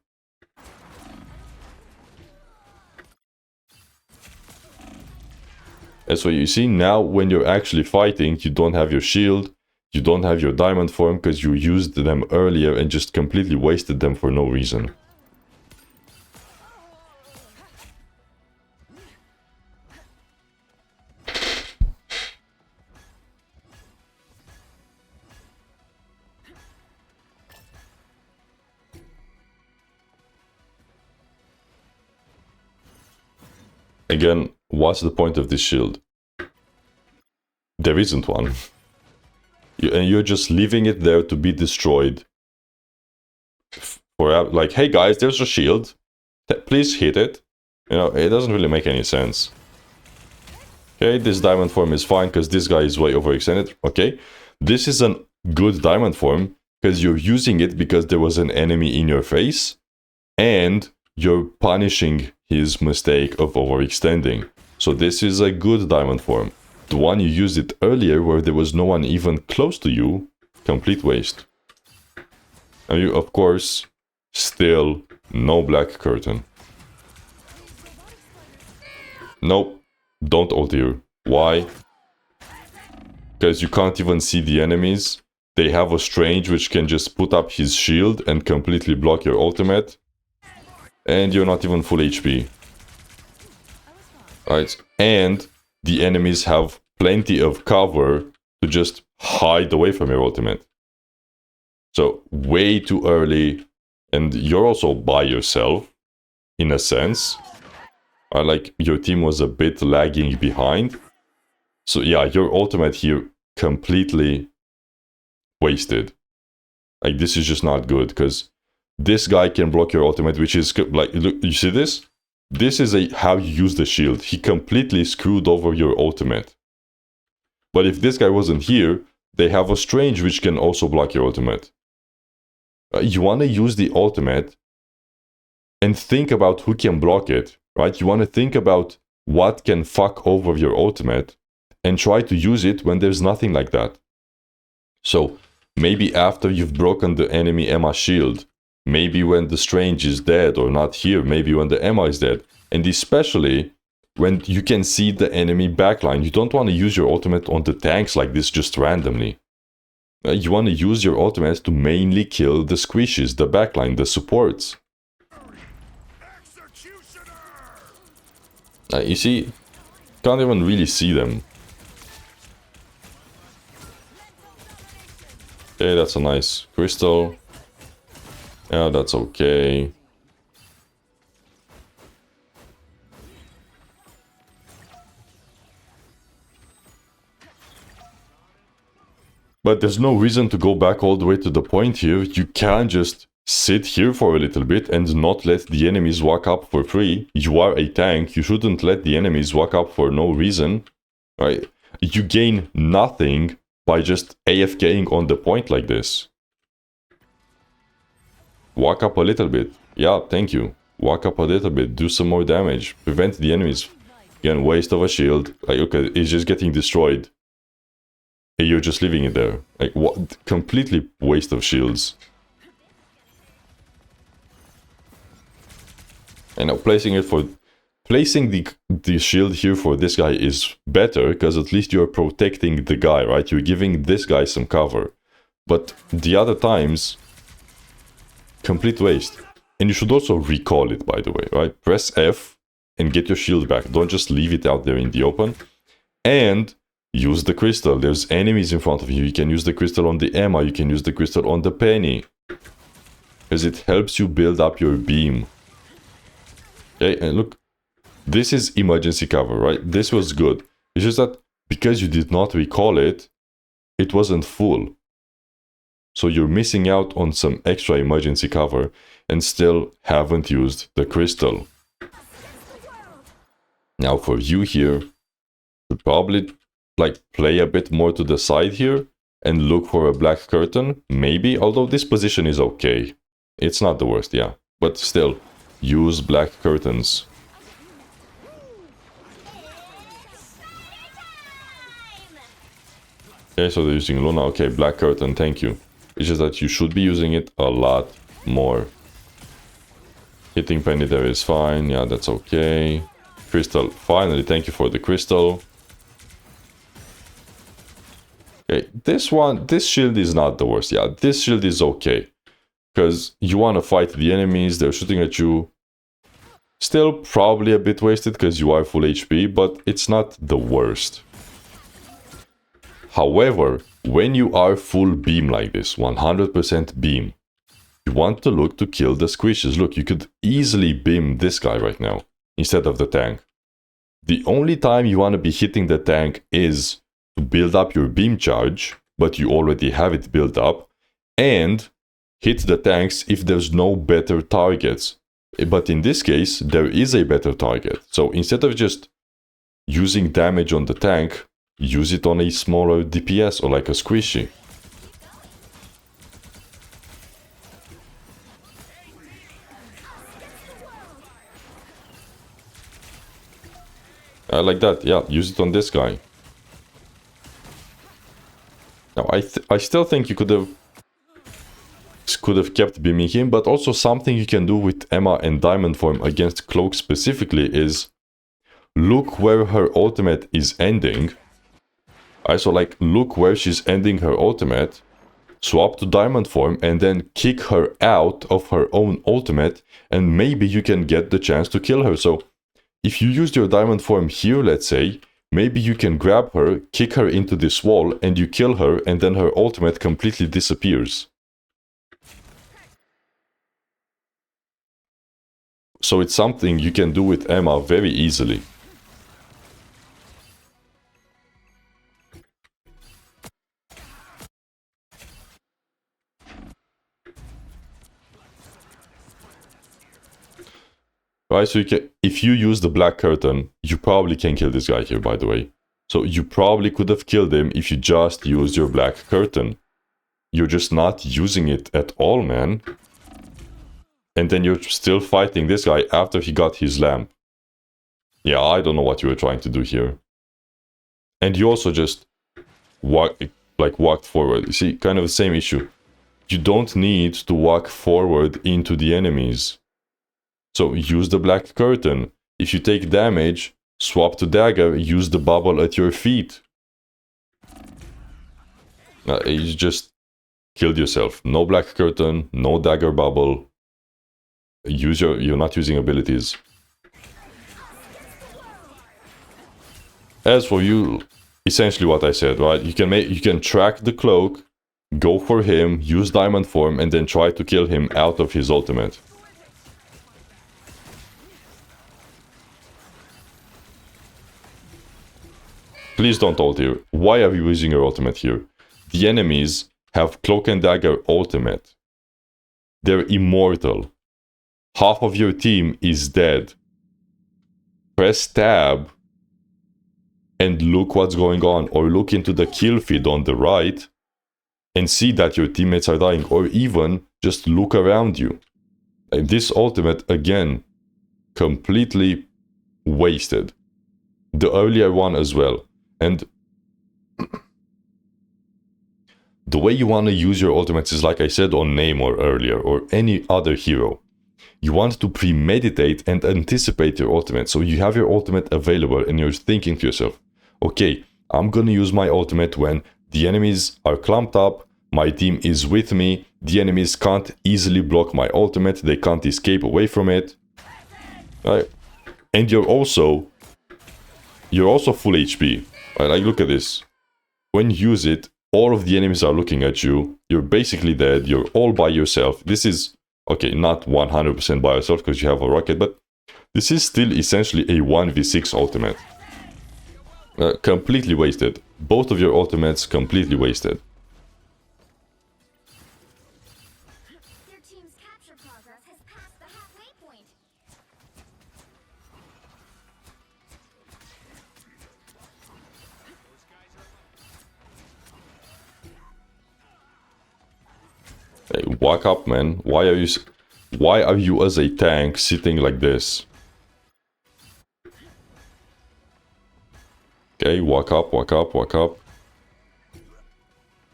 And so you see, now when you're actually fighting, you don't have your shield, you don't have your diamond form because you used them earlier and just completely wasted them for no reason. Again, what's the point of this shield? There isn't one. And you're just leaving it there to be destroyed. For like, hey guys, there's a shield. Please hit it. You know, it doesn't really make any sense. Okay, this diamond form is fine because this guy is way overextended. Okay, this is a good diamond form because you're using it because there was an enemy in your face. And you're punishing his mistake of overextending. So this is a good diamond form. The one you used it earlier where there was no one even close to you, complete waste. And you, of course, still no black curtain. Nope, don't ult here. Why? Because you can't even see the enemies. They have a strange which can just put up his shield and completely block your ultimate. And you're not even full HP. Right, and the enemies have plenty of cover to just hide away from your ultimate. So, way too early, and you're also by yourself, in a sense. Like, your team was a bit lagging behind. So yeah, your ultimate here completely wasted. Like, this is just not good, because this guy can block your ultimate, which is, like, look, you see this? This is how you use the shield. He completely screwed over your ultimate. But if this guy wasn't here, they have a strange which can also block your ultimate. You want to use the ultimate and think about who can block it, right? You want to think about what can fuck over your ultimate and try to use it when there's nothing like that. So maybe after you've broken the enemy Emma shield, maybe when the Strange is dead or not here, maybe when the Emma is dead, and especially when you can see the enemy backline. You don't want to use your ultimate on the tanks like this just randomly. You want to use your ultimate to mainly kill the squishes, the backline, the supports. You see, can't even really see them. Okay, that's a nice crystal. Yeah, that's okay. But there's no reason to go back all the way to the point here. You can just sit here for a little bit and not let the enemies walk up for free. You are a tank. You shouldn't let the enemies walk up for no reason. Right? You gain nothing by just AFKing on the point like this. Walk up a little bit. Yeah, thank you. Walk up a little bit. Do some more damage. Prevent the enemies. Again, waste of a shield. Like, okay, it's just getting destroyed. And you're just leaving it there. Like, what? Completely waste of shields. And now placing the shield here for this guy is better, because at least you're protecting the guy, right? You're giving this guy some cover. But the other times, complete waste. And you should also recall it, by the way, right? Press F and get your shield back. Don't just leave it out there in the open. And use the crystal. There's enemies in front of you. You can use the crystal on the Emma. You can use the crystal on the Penny. Because it helps you build up your beam. Okay, and look. This is emergency cover, right? This was good. It's just that because you did not recall it, it wasn't full. So you're missing out on some extra emergency cover and still haven't used the crystal. Now for you here, you probably like play a bit more to the side here and look for a black curtain, maybe, although this position is okay. It's not the worst, yeah, but still, use black curtains. Okay, so they're using Luna, okay, black curtain, thank you. It's just that you should be using it a lot more. Hitting Penny there is fine, yeah, that's okay. Crystal, finally, thank you for the crystal. Okay, this shield is not the worst. Yeah, this shield is okay. Because you want to fight the enemies, they're shooting at you. Still probably a bit wasted because you are full HP, but it's not the worst. However, when you are full beam like this, 100% beam, you want to look to kill the squishes. Look, you could easily beam this guy right now, instead of the tank. The only time you want to be hitting the tank is to build up your beam charge, but you already have it built up, and hit the tanks if there's no better targets. But in this case, there is a better target. So instead of just using damage on the tank, use it on a smaller DPS or like a squishy. Like that, yeah, use it on this guy. Now, I still think you could have kept beaming him, but also something you can do with Emma and Diamond Form against Cloak specifically is look where her ultimate is ending. So like look where she's ending her ultimate, swap to Diamond Form and then kick her out of her own ultimate, and maybe you can get the chance to kill her. So if you used your Diamond Form here, let's say, maybe you can grab her, kick her into this wall, and you kill her, and then her ultimate completely disappears. So it's something you can do with Emma very easily. Right, so if you use the black curtain, you probably can kill this guy here, by the way. So you probably could have killed him if you just used your black curtain. You're just not using it at all, man. And then you're still fighting this guy after he got his lamp. Yeah, I don't know what you were trying to do here. And you also just walked forward. You see, kind of the same issue. you don't need to walk forward into the enemies. So use the black curtain. If you take damage, swap to dagger, use the bubble at your feet. You just killed yourself. No black curtain, no dagger bubble. You're not using abilities. As for you, essentially what I said, right? You can track the cloak, go for him, use diamond form, and then try to kill him out of his ultimate. Please don't ult here. Why are you using your ultimate here? The enemies have cloak and dagger ultimate. They're immortal. Half of your team is dead. Press tab and look what's going on, or look into the kill feed on the right and see that your teammates are dying, or even just look around you. And this ultimate, again, completely wasted. The earlier one as well. And the way you want to use your ultimates is, like I said on Namor earlier, or any other hero. You want to premeditate and anticipate your ultimate. So you have your ultimate available and you're thinking to yourself, okay, I'm gonna use my ultimate when the enemies are clumped up, my team is with me, the enemies can't easily block my ultimate, they can't escape away from it. Right? And you're also full HP. Right? Like, look at this. When you use it, all of the enemies are looking at you, you're basically dead, you're all by yourself. This is, okay, not 100% by yourself because you have a rocket, but this is still essentially a 1v6 ultimate. Completely wasted. Both of your ultimates completely wasted. Your team's capture progress has passed the halfway point. Hey, walk up, man. Why are you as a tank sitting like this? Okay, walk up, walk up, walk up.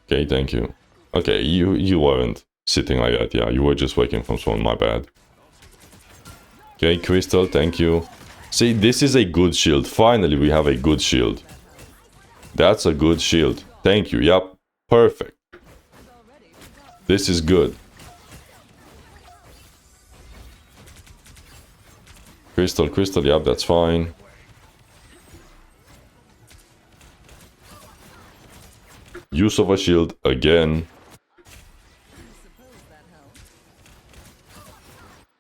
Okay, thank you. Okay, you weren't sitting like that, yeah. You were just waking from spawn, my bad. Okay, Crystal, thank you. See, this is a good shield. Finally, we have a good shield. That's a good shield. Thank you, yep. Perfect. This is good. Crystal, yep, that's fine. Use of a shield again.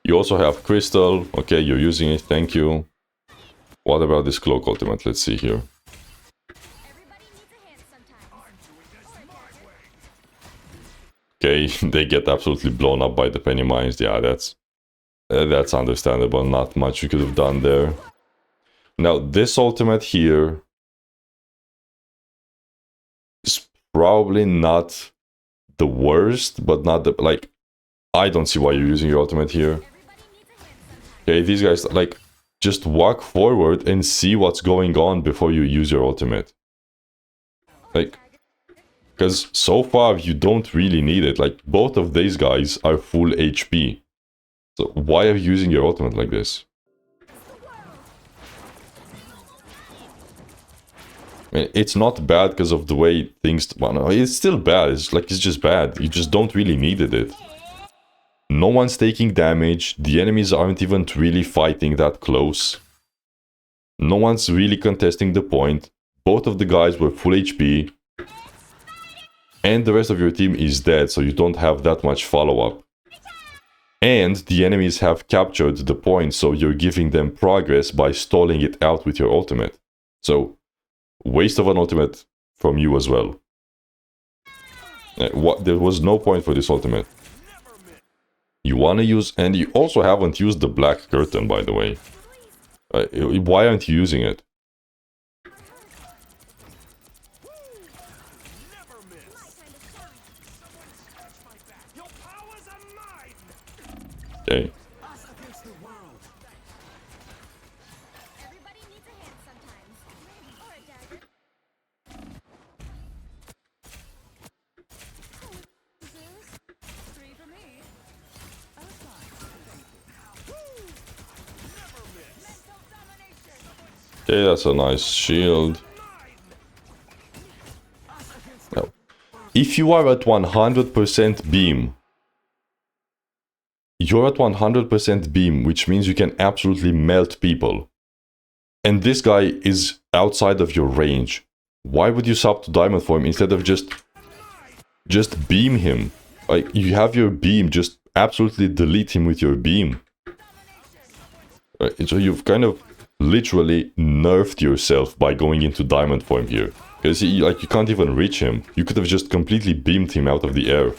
You also have Crystal. Okay, you're using it, thank you. What about this cloak ultimate? Let's see here. Everybody needs a hand sometimes. Okay, they get absolutely blown up by the penny mines. Yeah, that's understandable. Not much you could have done there. Now, this ultimate here is probably not the worst, but not the, like, I don't see why you're using your ultimate here. Okay, these guys, like, just walk forward and see what's going on before you use your ultimate. Like, because so far you don't really need it. Like, both of these guys are full HP. So why are you using your ultimate like this? I mean, it's not bad because of the way things... Well, no, it's still bad. It's like, it's just bad. You just don't really needed it. No one's taking damage. The enemies aren't even really fighting that close. No one's really contesting the point. Both of the guys were full HP. And the rest of your team is dead, so you don't have that much follow-up. And the enemies have captured the point, so you're giving them progress by stalling it out with your ultimate. So, waste of an ultimate from you as well. There was no point for this ultimate. You want to use... And you also haven't used the black curtain, by the way. Why aren't you using it? Okay. Everybody needs a hand sometimes. Or a dagger. Zeus? Okay, that's a nice shield. Now, if you are at 100% beam, you're at 100% beam, which means you can absolutely melt people. And this guy is outside of your range. Why would you sub to diamond form instead of just beam him? Like, you have your beam, just absolutely delete him with your beam. Right? So you've kind of literally nerfed yourself by going into diamond form here. Because you can't even reach him. You could have just completely beamed him out of the air.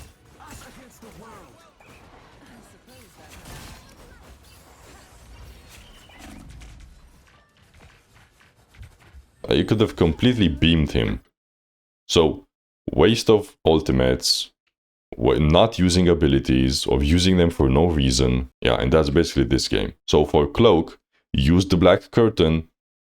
You could have completely beamed him. So, waste of ultimates, not using abilities, or using them for no reason. Yeah, and that's basically this game. So for Cloak, use the Black Curtain,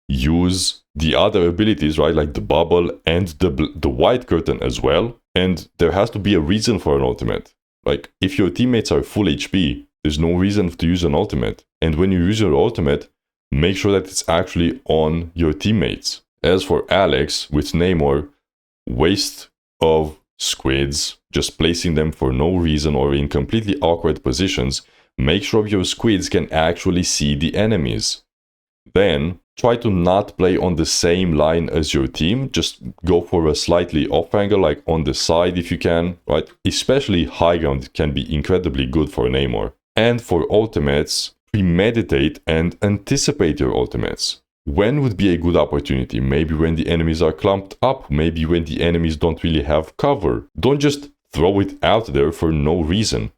use the other abilities, right, like the Bubble and the White Curtain as well. And there has to be a reason for an ultimate. Like, if your teammates are full HP, there's no reason to use an ultimate. And when you use your ultimate, make sure that it's actually on your teammates. As for Alex, with Namor, waste of squids, just placing them for no reason or in completely awkward positions. Make sure your squids can actually see the enemies. Then, try to not play on the same line as your team, just go for a slightly off angle, like on the side if you can, right? Especially high ground can be incredibly good for Namor. And for ultimates, premeditate and anticipate your ultimates. When would be a good opportunity? Maybe when the enemies are clumped up, maybe when the enemies don't really have cover. Don't just throw it out there for no reason.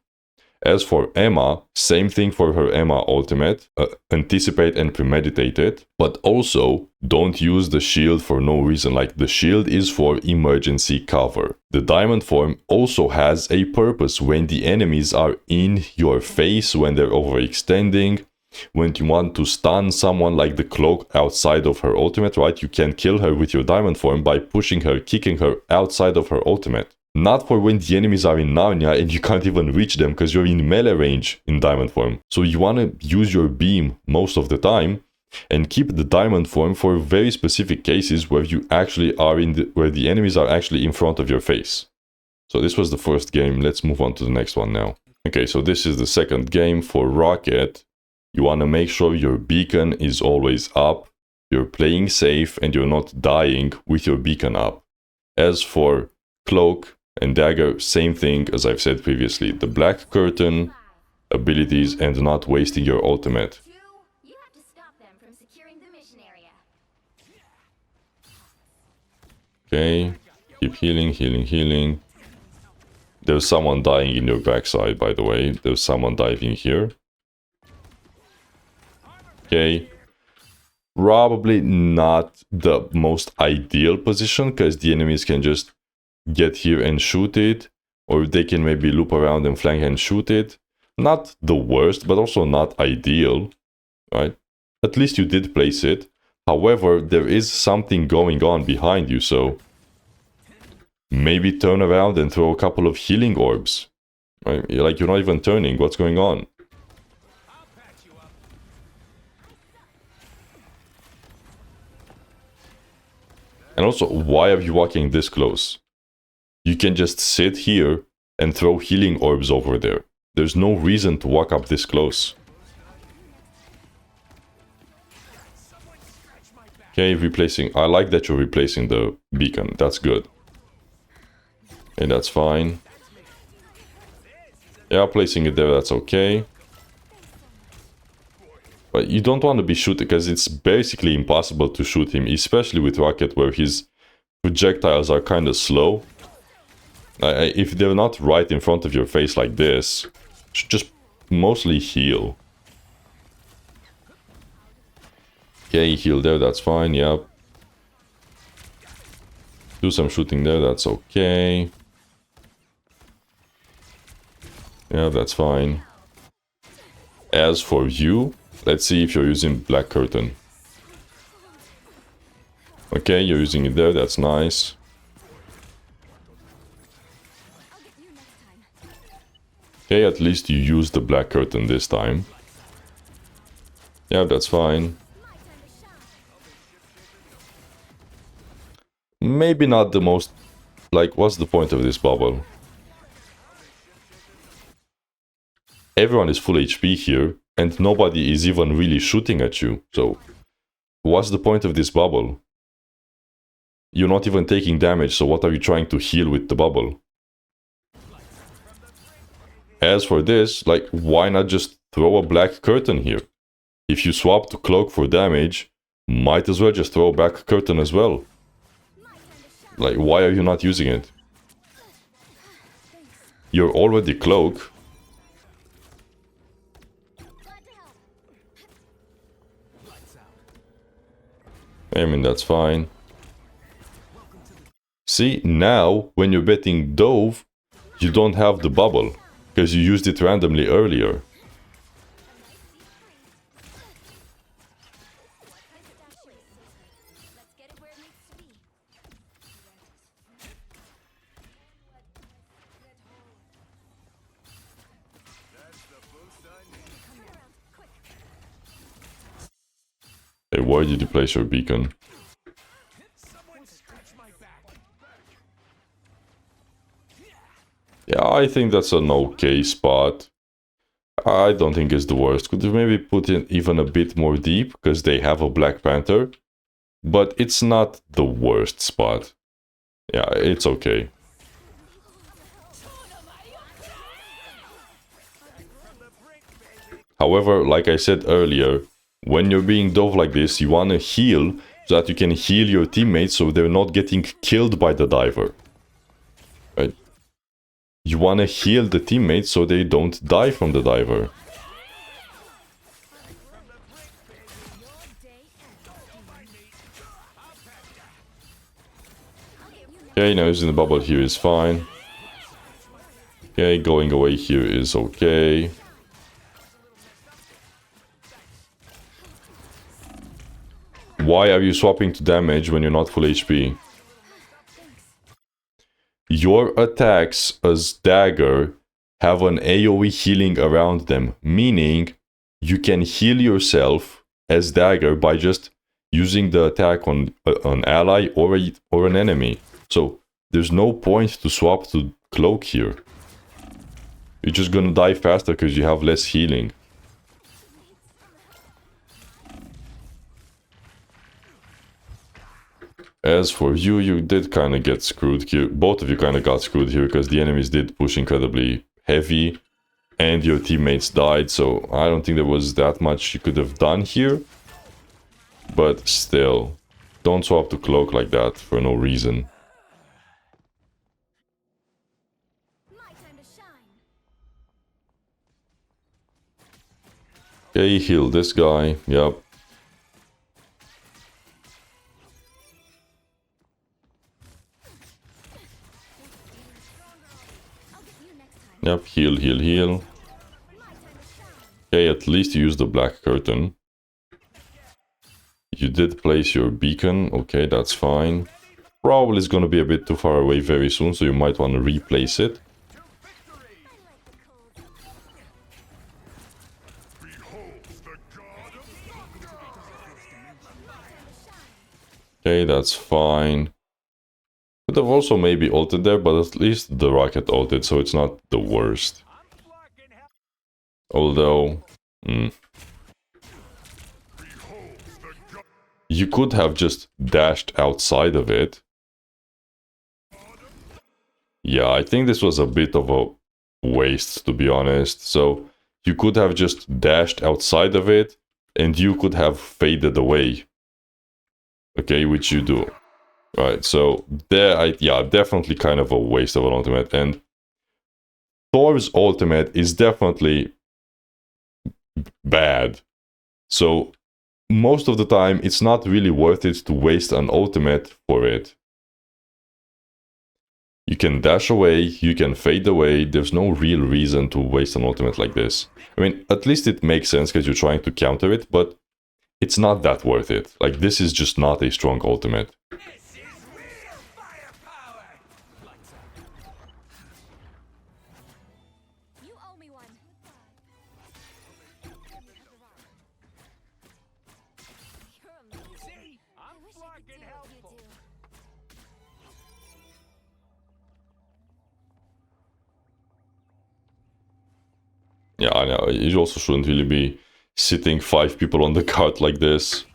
As for Emma, same thing for her Emma ultimate, anticipate and premeditate it, but also don't use the shield for no reason, like the shield is for emergency cover. The diamond form also has a purpose when the enemies are in your face, when they're overextending, when you want to stun someone like the Cloak outside of her ultimate, right? You can kill her with your diamond form by pushing her, kicking her outside of her ultimate. Not for when the enemies are in Narnia and you can't even reach them because you're in melee range in diamond form. So you want to use your beam most of the time and keep the diamond form for very specific cases where you actually are where the enemies are actually in front of your face. So this was the first game. Let's move on to the next one now. Okay, so this is the second game. For Rocket, you want to make sure your beacon is always up, you're playing safe, and you're not dying with your beacon up. As for Cloak and Dagger, same thing as I've said previously. The Black Curtain, abilities, and not wasting your ultimate. You have to stop them from securing the mission area. Okay, keep healing, healing, healing. There's someone dying in your backside, by the way. There's someone diving here. Okay, probably not the most ideal position because the enemies can just get here and shoot it, or they can maybe loop around and flank and shoot it. Not the worst, but also not ideal, right? At least you did place it. However, there is something going on behind you, so maybe turn around and throw a couple of healing orbs. Right? Like, you're not even turning. What's going on? And also, why are you walking this close? You can just sit here and throw healing orbs over there. There's no reason to walk up this close. Okay, replacing. I like that you're replacing the beacon. That's good. And that's fine. Yeah, placing it there, that's okay. But you don't want to be shooting, because it's basically impossible to shoot him, especially with Rocket, where his projectiles are kind of slow. If they're not right in front of your face like this, you should just mostly heal. Okay, heal there, that's fine, yep. Do some shooting there, that's okay. Yeah, that's fine. As for you, let's see if you're using Black Curtain. Okay, you're using it there, that's nice. Okay, at least you used the Black Curtain this time. Yeah, that's fine. maybe not the most... Like, what's the point of this bubble? Everyone is full HP here, and nobody is even really shooting at you. So, what's the point of this bubble? You're not even taking damage, so what are you trying to heal with the bubble? As for this, like, why not just throw a black curtain here? If you swap to cloak for damage, might as well just throw a black curtain as well. Like, why are you not using it? You're already cloak. I mean, that's fine. See, now, when you're betting Dove, you don't have the bubble, because you used it randomly earlier. Let's get it where it needs to be. Hey, where did you place your beacon? Yeah, I think that's an okay spot. I don't think it's the worst. Could you maybe put it even a bit more deep, because they have a Black Panther? But it's not the worst spot. Yeah, it's okay. However, like I said earlier, when you're being dove like this, you want to heal so that you can heal your teammates so they're not getting killed by the diver. Right? You want to heal the teammates so they don't die from the diver. Okay, now using the bubble here is fine. Okay, going away here is okay. Why are you swapping to damage when you're not full HP? Your attacks as dagger have an AoE healing around them, meaning you can heal yourself as dagger by just using the attack on an ally or an enemy. So there's no point to swap to cloak here. You're just gonna die faster because you have less healing. As for you, you did kind of get screwed here. Both of you kind of got screwed here because the enemies did push incredibly heavy and your teammates died, so I don't think there was that much you could have done here. But still, don't swap to cloak like that for no reason. My time to shine. Okay, heal this guy. Yep. I'll get you next time. Yep, heal, heal, heal. My time to shine. Okay, at least you used the black curtain. You did place your beacon. Okay, that's fine. Probably is going to be a bit too far away very soon, so you might want to replace it. Okay, that's fine. Could have also maybe ulted there, but at least the rocket ulted, so it's not the worst. Although... You could have just dashed outside of it. Yeah, I think this was a bit of a waste, to be honest. So, you could have just dashed outside of it, and you could have faded away. Okay, which you do. Right, so there, yeah, definitely kind of a waste of an ultimate. And Thor's ultimate is definitely bad. So, most of the time, it's not really worth it to waste an ultimate for it. You can dash away, you can fade away, there's no real reason to waste an ultimate like this. I mean, at least it makes sense because you're trying to counter it, but it's not that worth it. Like, this is just not a strong ultimate. You owe me one. You're amazing. I wish I could do what you do. Yeah, I know. You also shouldn't really be sitting 5 people on the cart like this.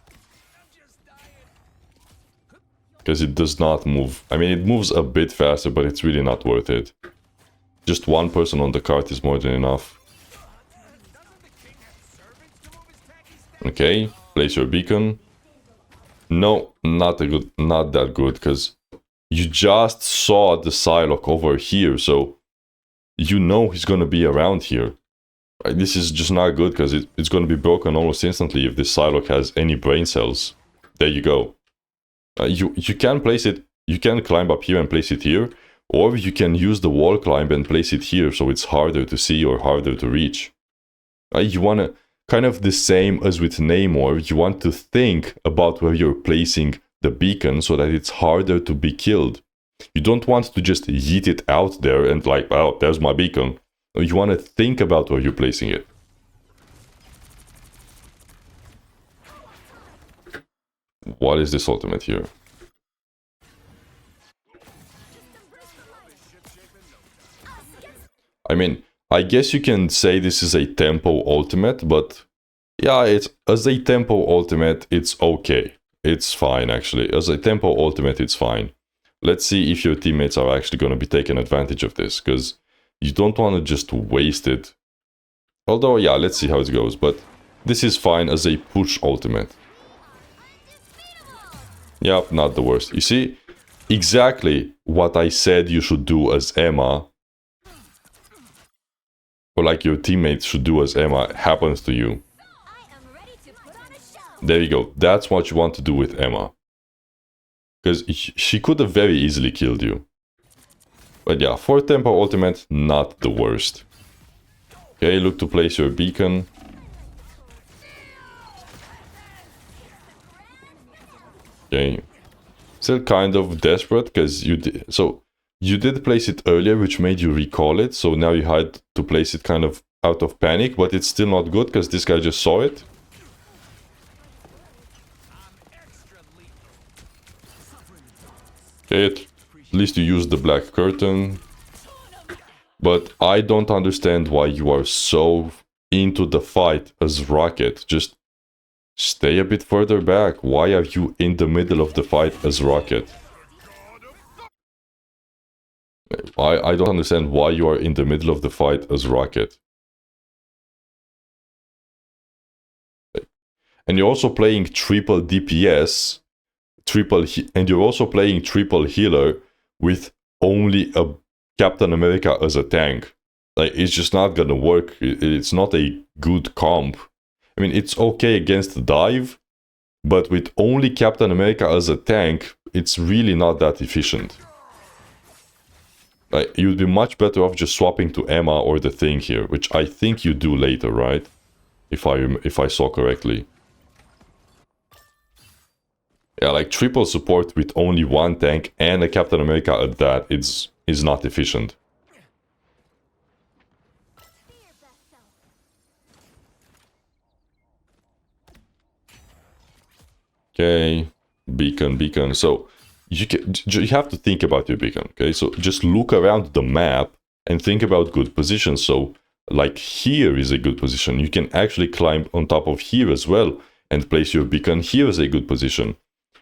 Because it does not move. I mean, it moves a bit faster, but it's really not worth it. Just one person on the cart is more than enough. Okay, place your beacon. No, not that good, because you just saw the Psylocke over here, so you know he's gonna be around here. Right? This is just not good, because it's gonna be broken almost instantly if this Psylocke has any brain cells. There you go. You can place it, you can climb up here and place it here, or you can use the wall climb and place it here, so it's harder to see or harder to reach. You want to, kind of the same as with Namor, you want to think about where you're placing the beacon so that it's harder to be killed. You don't want to just yeet it out there and like, oh, there's my beacon. No, you want to think about where you're placing it. What is this ultimate here? I mean, I guess you can say this is a tempo ultimate, but yeah, it's as a tempo ultimate, it's okay. It's fine, actually. As a tempo ultimate, it's fine. Let's see if your teammates are actually going to be taking advantage of this, because you don't want to just waste it. Although, yeah, let's see how it goes, but this is fine as a push ultimate. Yep, not the worst. You see, exactly what I said you should do as Emma, or like your teammates should do as Emma, happens to you. There you go. That's what you want to do with Emma. Because she could have very easily killed you. But yeah, for tempo ultimate, not the worst. Okay, look to place your beacon. Okay. Still kind of desperate because you did, so you did place it earlier, which made you recall it. So now you had to place it kind of out of panic, but it's still not good because this guy just saw it. Okay, at least you used the black curtain. But I don't understand why you are so into the fight as Rocket. Just stay a bit further back. Why are you in the middle of the fight as Rocket? I don't understand why you are in the middle of the fight as Rocket. And you're also playing triple DPS, and you're also playing triple healer with only a Captain America as a tank. Like, it's just not gonna work. It's not a good comp. I mean, it's okay against dive, but with only Captain America as a tank, it's really not that efficient. Like, you'd be much better off just swapping to Emma or the Thing here, which I think you do later, right? If I saw correctly. Yeah, like triple support with only one tank and a Captain America at that is not efficient. Okay, beacon. So you have to think about your beacon. Okay, so just look around the map and think about good positions. So like here is a good position. You can actually climb on top of here as well and place your beacon here as a good position.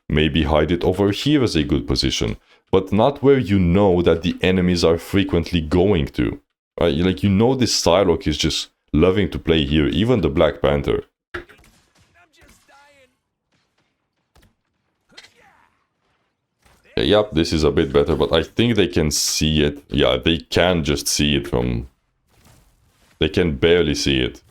Maybe hide it over here as a good position, but not where you know that the enemies are frequently going to. Right? Like, you know, this Psylocke is just loving to play here, even the Black Panther. Yep, this is a bit better, but I think they can see it. Yeah, they can just see it from... They can barely see it.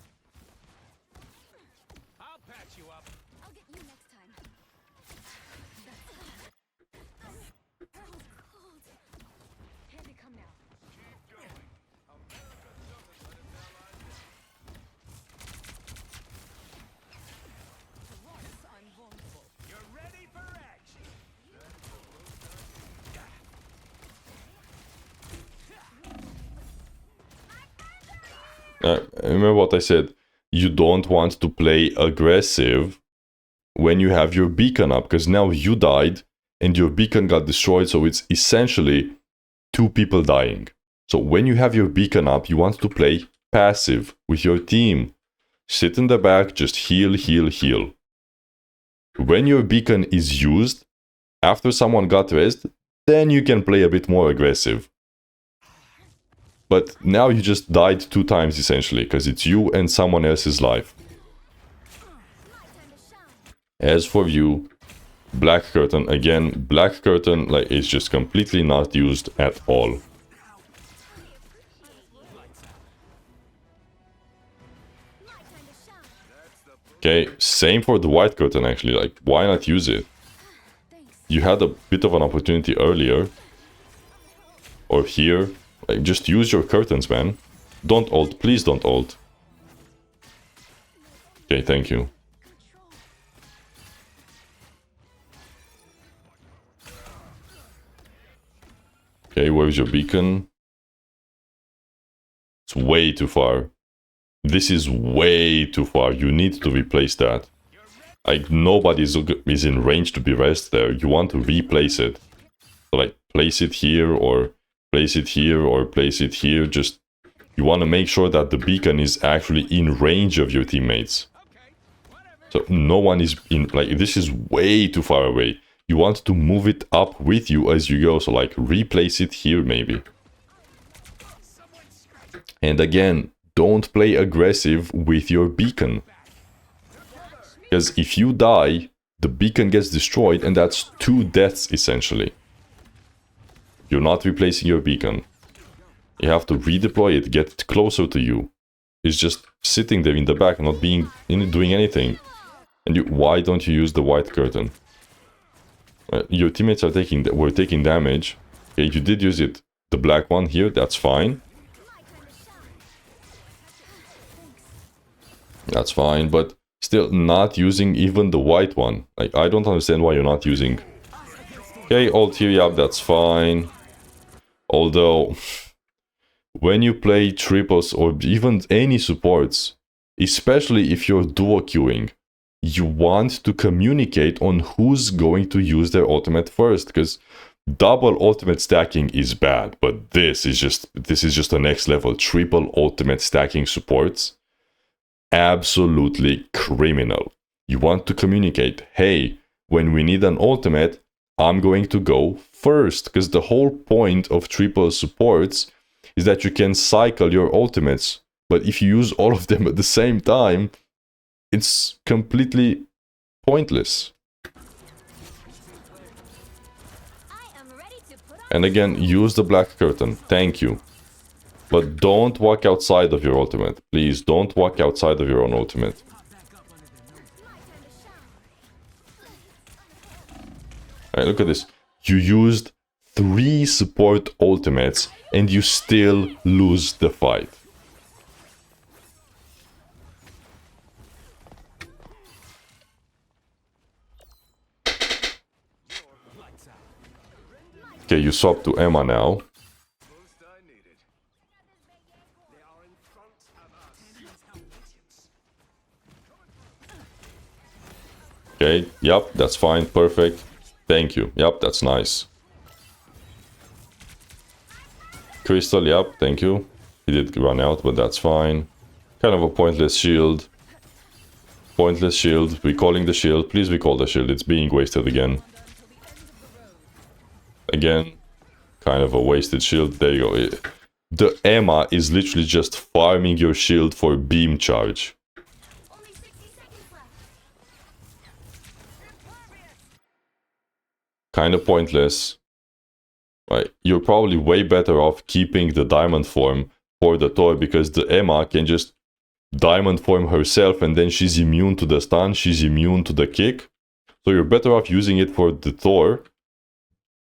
Remember what I said, you don't want to play aggressive when you have your beacon up, because now you died and your beacon got destroyed, so it's essentially 2 people dying. So when you have your beacon up, you want to play passive with your team. Sit in the back, just heal, heal, heal. When your beacon is used, after someone got rest, then you can play a bit more aggressive. But now you just died 2 times essentially, because it's you and someone else's life. As for you, Black Curtain, again, Black Curtain like is just completely not used at all. Okay, same for the White Curtain actually, like why not use it? You had a bit of an opportunity earlier. Or here. Like, just use your curtains, man. Don't ult, please don't ult. Okay, thank you. Okay, where's your beacon? It's way too far. This is way too far. You need to replace that. Like, nobody is in range to be rest there. You want to replace it. So, like, place it here, or place it here, or place it here. Just, you want to make sure that the beacon is actually in range of your teammates. So, no one is in, like, this is way too far away. You want to move it up with you as you go. So, like, replace it here, maybe. And again, don't play aggressive with your beacon. Because if you die, the beacon gets destroyed, and that's 2 deaths, essentially. You're not replacing your beacon. You have to redeploy it, get it closer to you. It's just sitting there in the back, not doing anything. And why don't you use the White Curtain? Your teammates were taking damage. Okay, you did use it. The black one here, that's fine. That's fine, but still not using even the white one. Like, I don't understand why you're not using. Okay, ult here, yeah, that's fine. Although, when you play triples or even any supports, especially if you're duo queuing, you want to communicate on who's going to use their ultimate first, because double ultimate stacking is bad, but this is just the next level. Triple ultimate stacking supports, absolutely criminal. You want to communicate, hey, when we need an ultimate, I'm going to go first, because the whole point of triple supports is that you can cycle your ultimates, but if you use all of them at the same time, it's completely pointless. And again, use the Black Curtain, thank you. But don't walk outside of your ultimate. Please, don't walk outside of your own ultimate. Alright, look at this. You used 3 support ultimates and you still lose the fight. Okay, you swap to Emma now. Okay, yep, that's fine, perfect. Thank you, yep, that's nice. Crystal, yep, thank you. He did run out, but that's fine. Kind of a pointless shield. Pointless shield, recalling the shield. Please recall the shield, it's being wasted again. Again, kind of a wasted shield. There you go. The Emma is literally just farming your shield for beam charge. Kind of pointless. Right, you're probably way better off keeping the diamond form for the Thor, because the Emma can just diamond form herself and then she's immune to the stun, she's immune to the kick. So you're better off using it for the Thor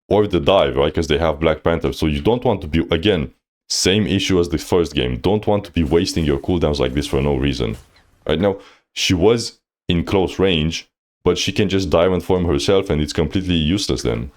or the dive, right? Because they have Black Panther. So you don't want to be, again, same issue as the first game. Don't want to be wasting your cooldowns like this for no reason. Right now, she was in close range, but she can just diamond form herself and it's completely useless then.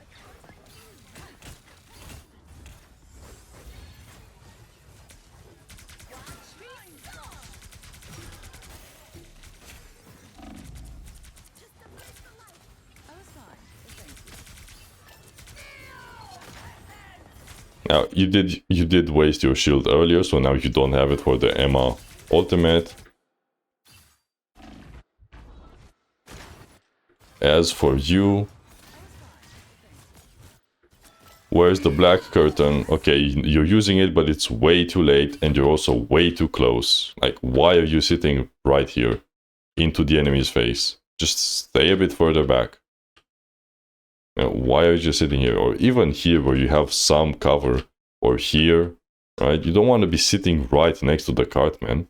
Now, you did waste your shield earlier, so now you don't have it for the Emma ultimate. As for you, where's the black curtain? Okay, you're using it, but it's way too late, and you're also way too close. Like, why are you sitting right here into the enemy's face? Just stay a bit further back. You know, why are you just sitting here? Or even here where you have some cover, or here, right? You don't want to be sitting right next to the cart, man.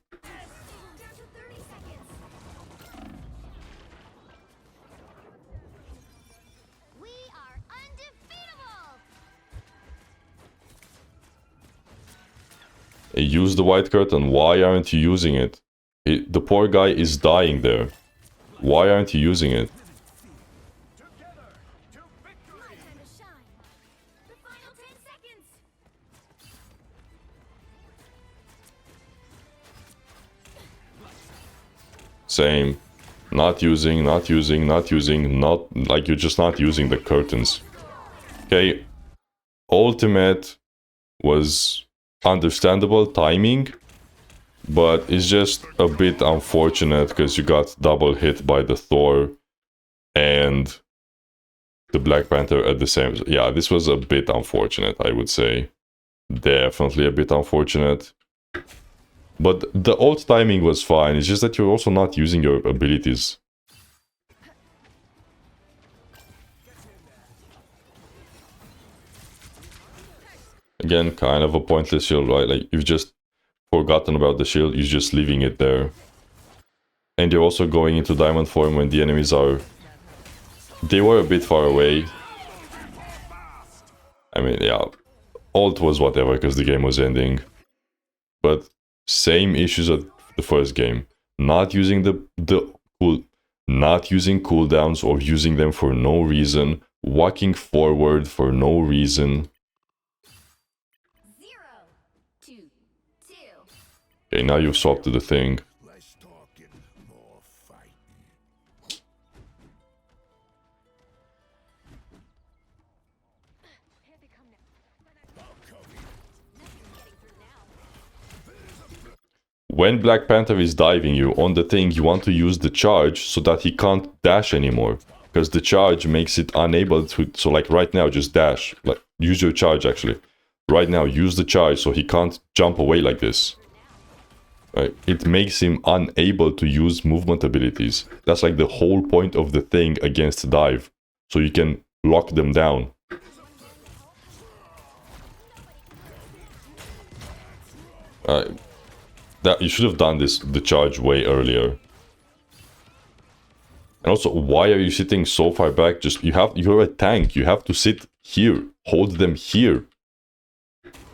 We are undefeatable. Use the white curtain. Why aren't you using it? The poor guy is dying there. Why aren't you using it? My time to shine. The final 10 seconds. Same. Not using, not like you're just not using the curtains. Okay. Ultimate was understandable timing, but it's just a bit unfortunate because you got double hit by the Thor and the Black Panther at the same. Yeah, this was a bit unfortunate, I would say. Definitely a bit unfortunate. But the ult timing was fine, it's just that you're also not using your abilities. Again, kind of a pointless shield, right? Like, you've just forgotten about the shield, you're just leaving it there. And you're also going into diamond form when the enemies are... They were a bit far away. I mean, yeah, ult was whatever because the game was ending. But same issues at the first game. Not using not using cooldowns or using them for no reason. Walking forward for no reason. 0, 2, 2. Okay, now you've swapped to the thing. Less talking, more fighting. Here they come now. When Black Panther is diving you on the thing, you want to use the charge so that he can't dash anymore. Because the charge makes it unable to... So like right now, just dash. Like, use your charge actually. Right now, use the charge so he can't jump away like this. Right? It makes him unable to use movement abilities. That's like the whole point of the thing against dive. So you can lock them down. That you should have done the charge way earlier. And also, why are you sitting so far back? Just you're a tank. You have to sit here. Hold them here.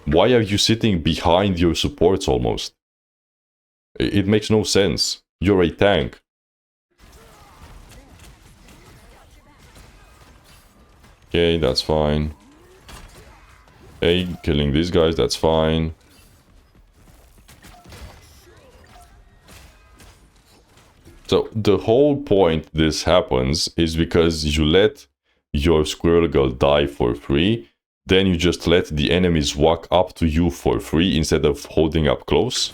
Why are you sitting behind your supports almost? It makes no sense. You're a tank. Okay, that's fine. Okay, killing these guys, that's fine. So the whole point this happens is because you let your Squirrel Girl die for free, then you just let the enemies walk up to you for free instead of holding up close.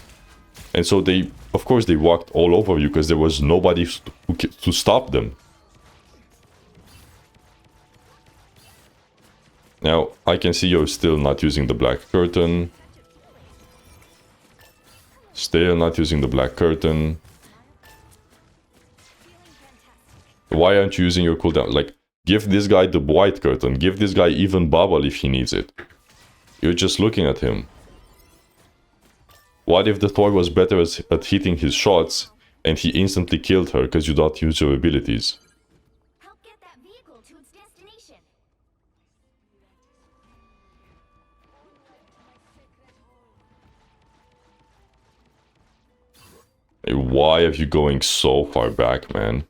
And so they, of course, they walked all over you because there was nobody to stop them. Now, I can see you're still not using the black curtain. Still not using the black curtain. Why aren't you using your cooldown? Like, give this guy the white curtain. Give this guy even bubble if he needs it. You're just looking at him. What if the Thor was better at hitting his shots and he instantly killed her because you don't use your abilities? Help get that vehicle to its destination. Why are you going so far back, man?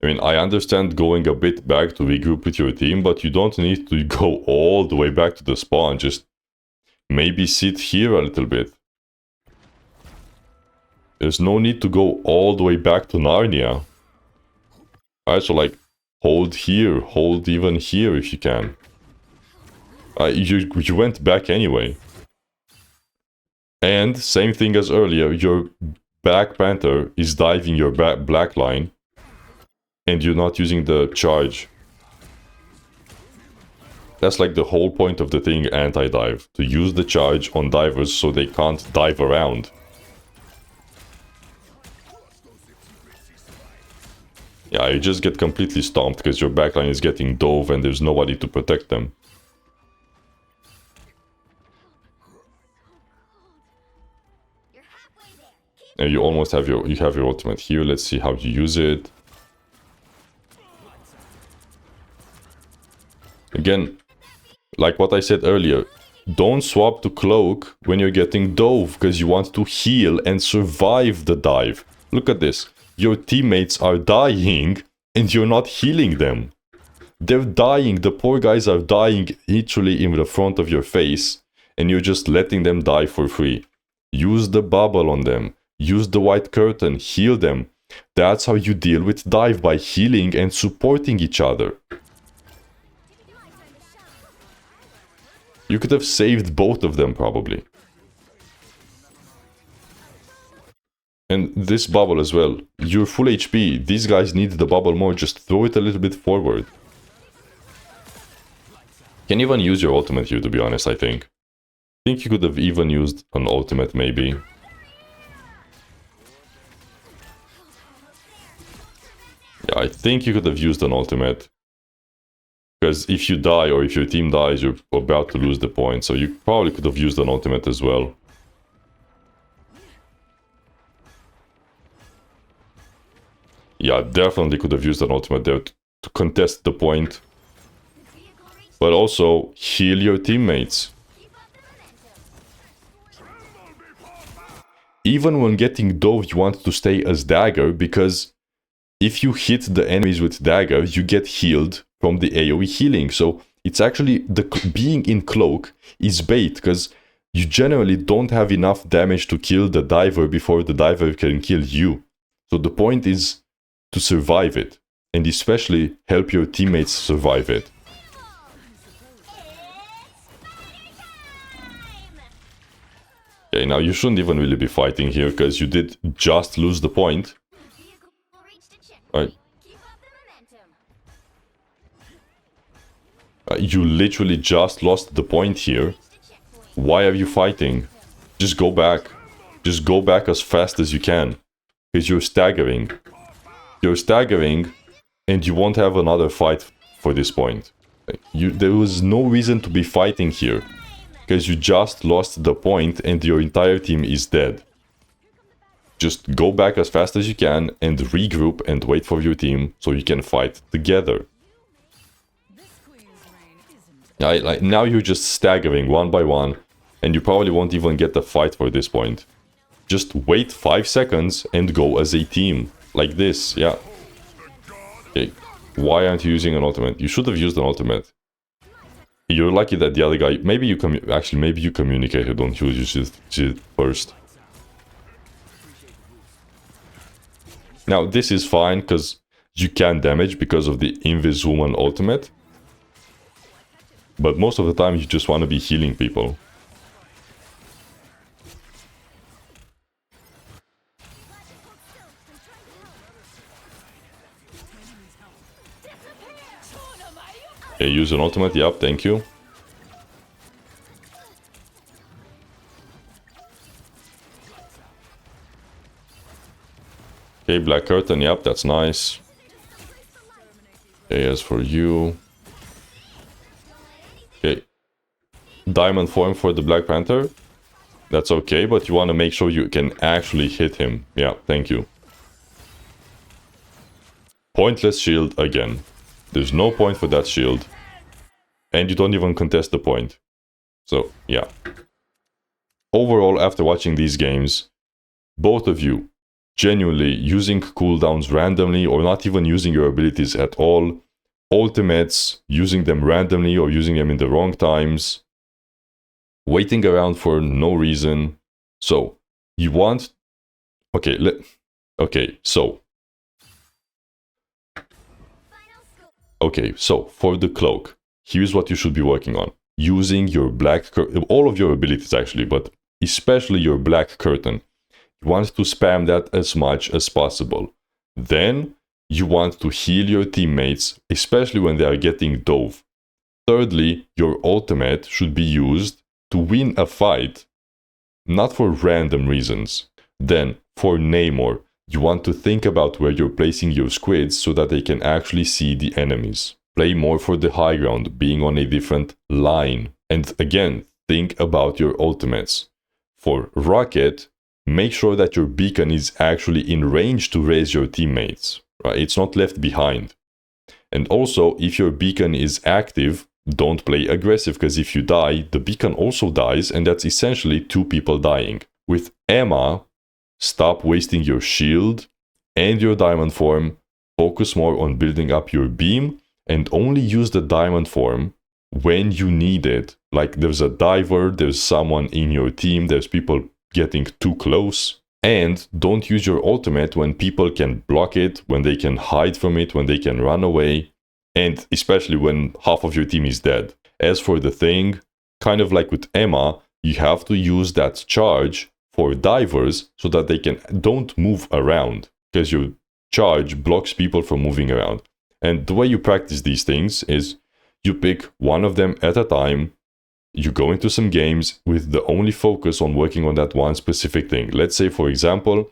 I mean, I understand going a bit back to regroup with your team, but you don't need to go all the way back to the spawn. Just maybe sit here a little bit. There's no need to go all the way back to Narnia. Alright, so like, hold here, hold even here if you can. You went back anyway. And same thing as earlier, your Black Panther is diving your black line, and you're not using the charge. That's like the whole point of the thing anti-dive, to use the charge on divers so they can't dive around. Yeah, you just get completely stomped because your backline is getting dove and there's nobody to protect them. You're halfway there. Keep And you almost have your ultimate here. Let's see how you use it. Again, like what I said earlier, don't swap to cloak when you're getting dove because you want to heal and survive the dive. Look at this. Your teammates are dying and you're not healing them. They're dying. The poor guys are dying literally in the front of your face and you're just letting them die for free. Use the bubble on them. Use the white curtain. Heal them. That's how you deal with dive, by healing and supporting each other. You could have saved both of them probably. And this bubble as well. You're full HP. These guys need the bubble more. Just throw it a little bit forward. Can even use your ultimate here, to be honest, I think. I think you could have even used an ultimate, maybe. Yeah, I think you could have used an ultimate. Because if you die, or if your team dies, you're about to lose the point. So you probably could have used an ultimate as well. Yeah, definitely could have used an ultimate there to contest the point. But also, heal your teammates. Even when getting dove, you want to stay as dagger, because if you hit the enemies with dagger, you get healed from the AoE healing. So it's actually, being in cloak is bait, because you generally don't have enough damage to kill the diver before the diver can kill you. So the point is to survive it, and especially help your teammates survive it. Okay, now you shouldn't even really be fighting here, because you did just lose the point. Right. You literally just lost the point here. Why are you fighting? Just go back. Just go back as fast as you can. Because you're staggering. You're staggering, and you won't have another fight for this point. There was no reason to be fighting here. Because you just lost the point and your entire team is dead. Just go back as fast as you can and regroup and wait for your team so you can fight together. Now you're just staggering one by one, and you probably won't even get the fight for this point. Just wait 5 seconds and go as a team. Like this, yeah. Okay. Why aren't you using an ultimate? You should have used an ultimate. You're lucky that the other guy... Maybe you communicated, don't you use it first. Now, this is fine, because you can damage because of the Invis-Woman ultimate. But most of the time, you just want to be healing people. Okay, use an ultimate, yep, thank you. Okay, black curtain, yep, that's nice. Okay, as for you... Okay. Diamond form for the Black Panther. That's okay, but you want to make sure you can actually hit him. Yeah, thank you. Pointless shield again. There's no point for that shield. And you don't even contest the point. So, yeah. Overall, after watching these games, both of you genuinely using cooldowns randomly or not even using your abilities at all, ultimates, using them randomly or using them in the wrong times, waiting around for no reason. So, you want... Okay, so for the cloak, here's what you should be working on. using your all of your abilities actually, but especially your black curtain. You want to spam that as much as possible. Then you want to heal your teammates, especially when they are getting dove. Thirdly, your ultimate should be used to win a fight, not for random reasons. Then, for Namor, you want to think about where you're placing your squids so that they can actually see the enemies. Play more for the high ground, being on a different line. And again, think about your ultimates. For Rocket, make sure that your beacon is actually in range to raise your teammates. Right? It's not left behind. And also, if your beacon is active, don't play aggressive, because if you die, the beacon also dies, and that's essentially 2 people dying. With Emma, stop wasting your shield and your diamond form, focus more on building up your beam, and only use the diamond form when you need it. Like there's a diver, there's someone in your team, there's people getting too close. And don't use your ultimate when people can block it, when they can hide from it, when they can run away, and especially when half of your team is dead. As for the thing, kind of like with Emma, you have to use that charge for divers so that they don't move around, because your charge blocks people from moving around. And the way you practice these things is you pick one of them at a time. You go into some games with the only focus on working on that one specific thing. Let's say, for example,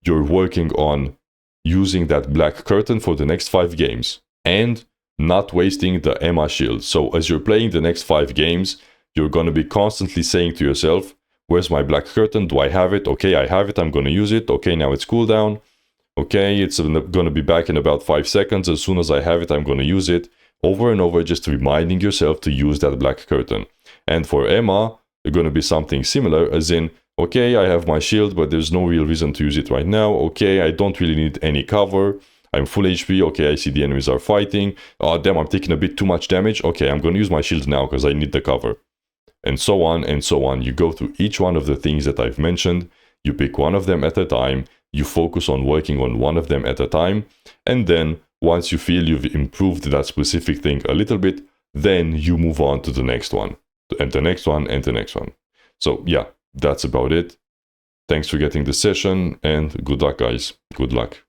you're working on using that black curtain for the next 5 games and not wasting the Emma shield. So as you're playing the next 5 games, you're going to be constantly saying to yourself, where's my black curtain? Do I have it? Okay, I have it. I'm going to use it. Okay, now it's cooldown. Okay, it's going to be back in about 5 seconds. As soon as I have it, I'm going to use it. Over and over, just reminding yourself to use that black curtain. And for Emma, it's going to be something similar, as in, okay, I have my shield, but there's no real reason to use it right now. Okay, I don't really need any cover. I'm full HP. Okay, I see the enemies are fighting. Oh, damn, I'm taking a bit too much damage. Okay, I'm going to use my shield now because I need the cover. And so on and so on. You go through each one of the things that I've mentioned. You pick one of them at a time. You focus on working on one of them at a time. And then once you feel you've improved that specific thing a little bit, then you move on to the next one. And the next one, and the next one. So yeah, that's about it. Thanks for getting the session, and good luck, guys. Good luck.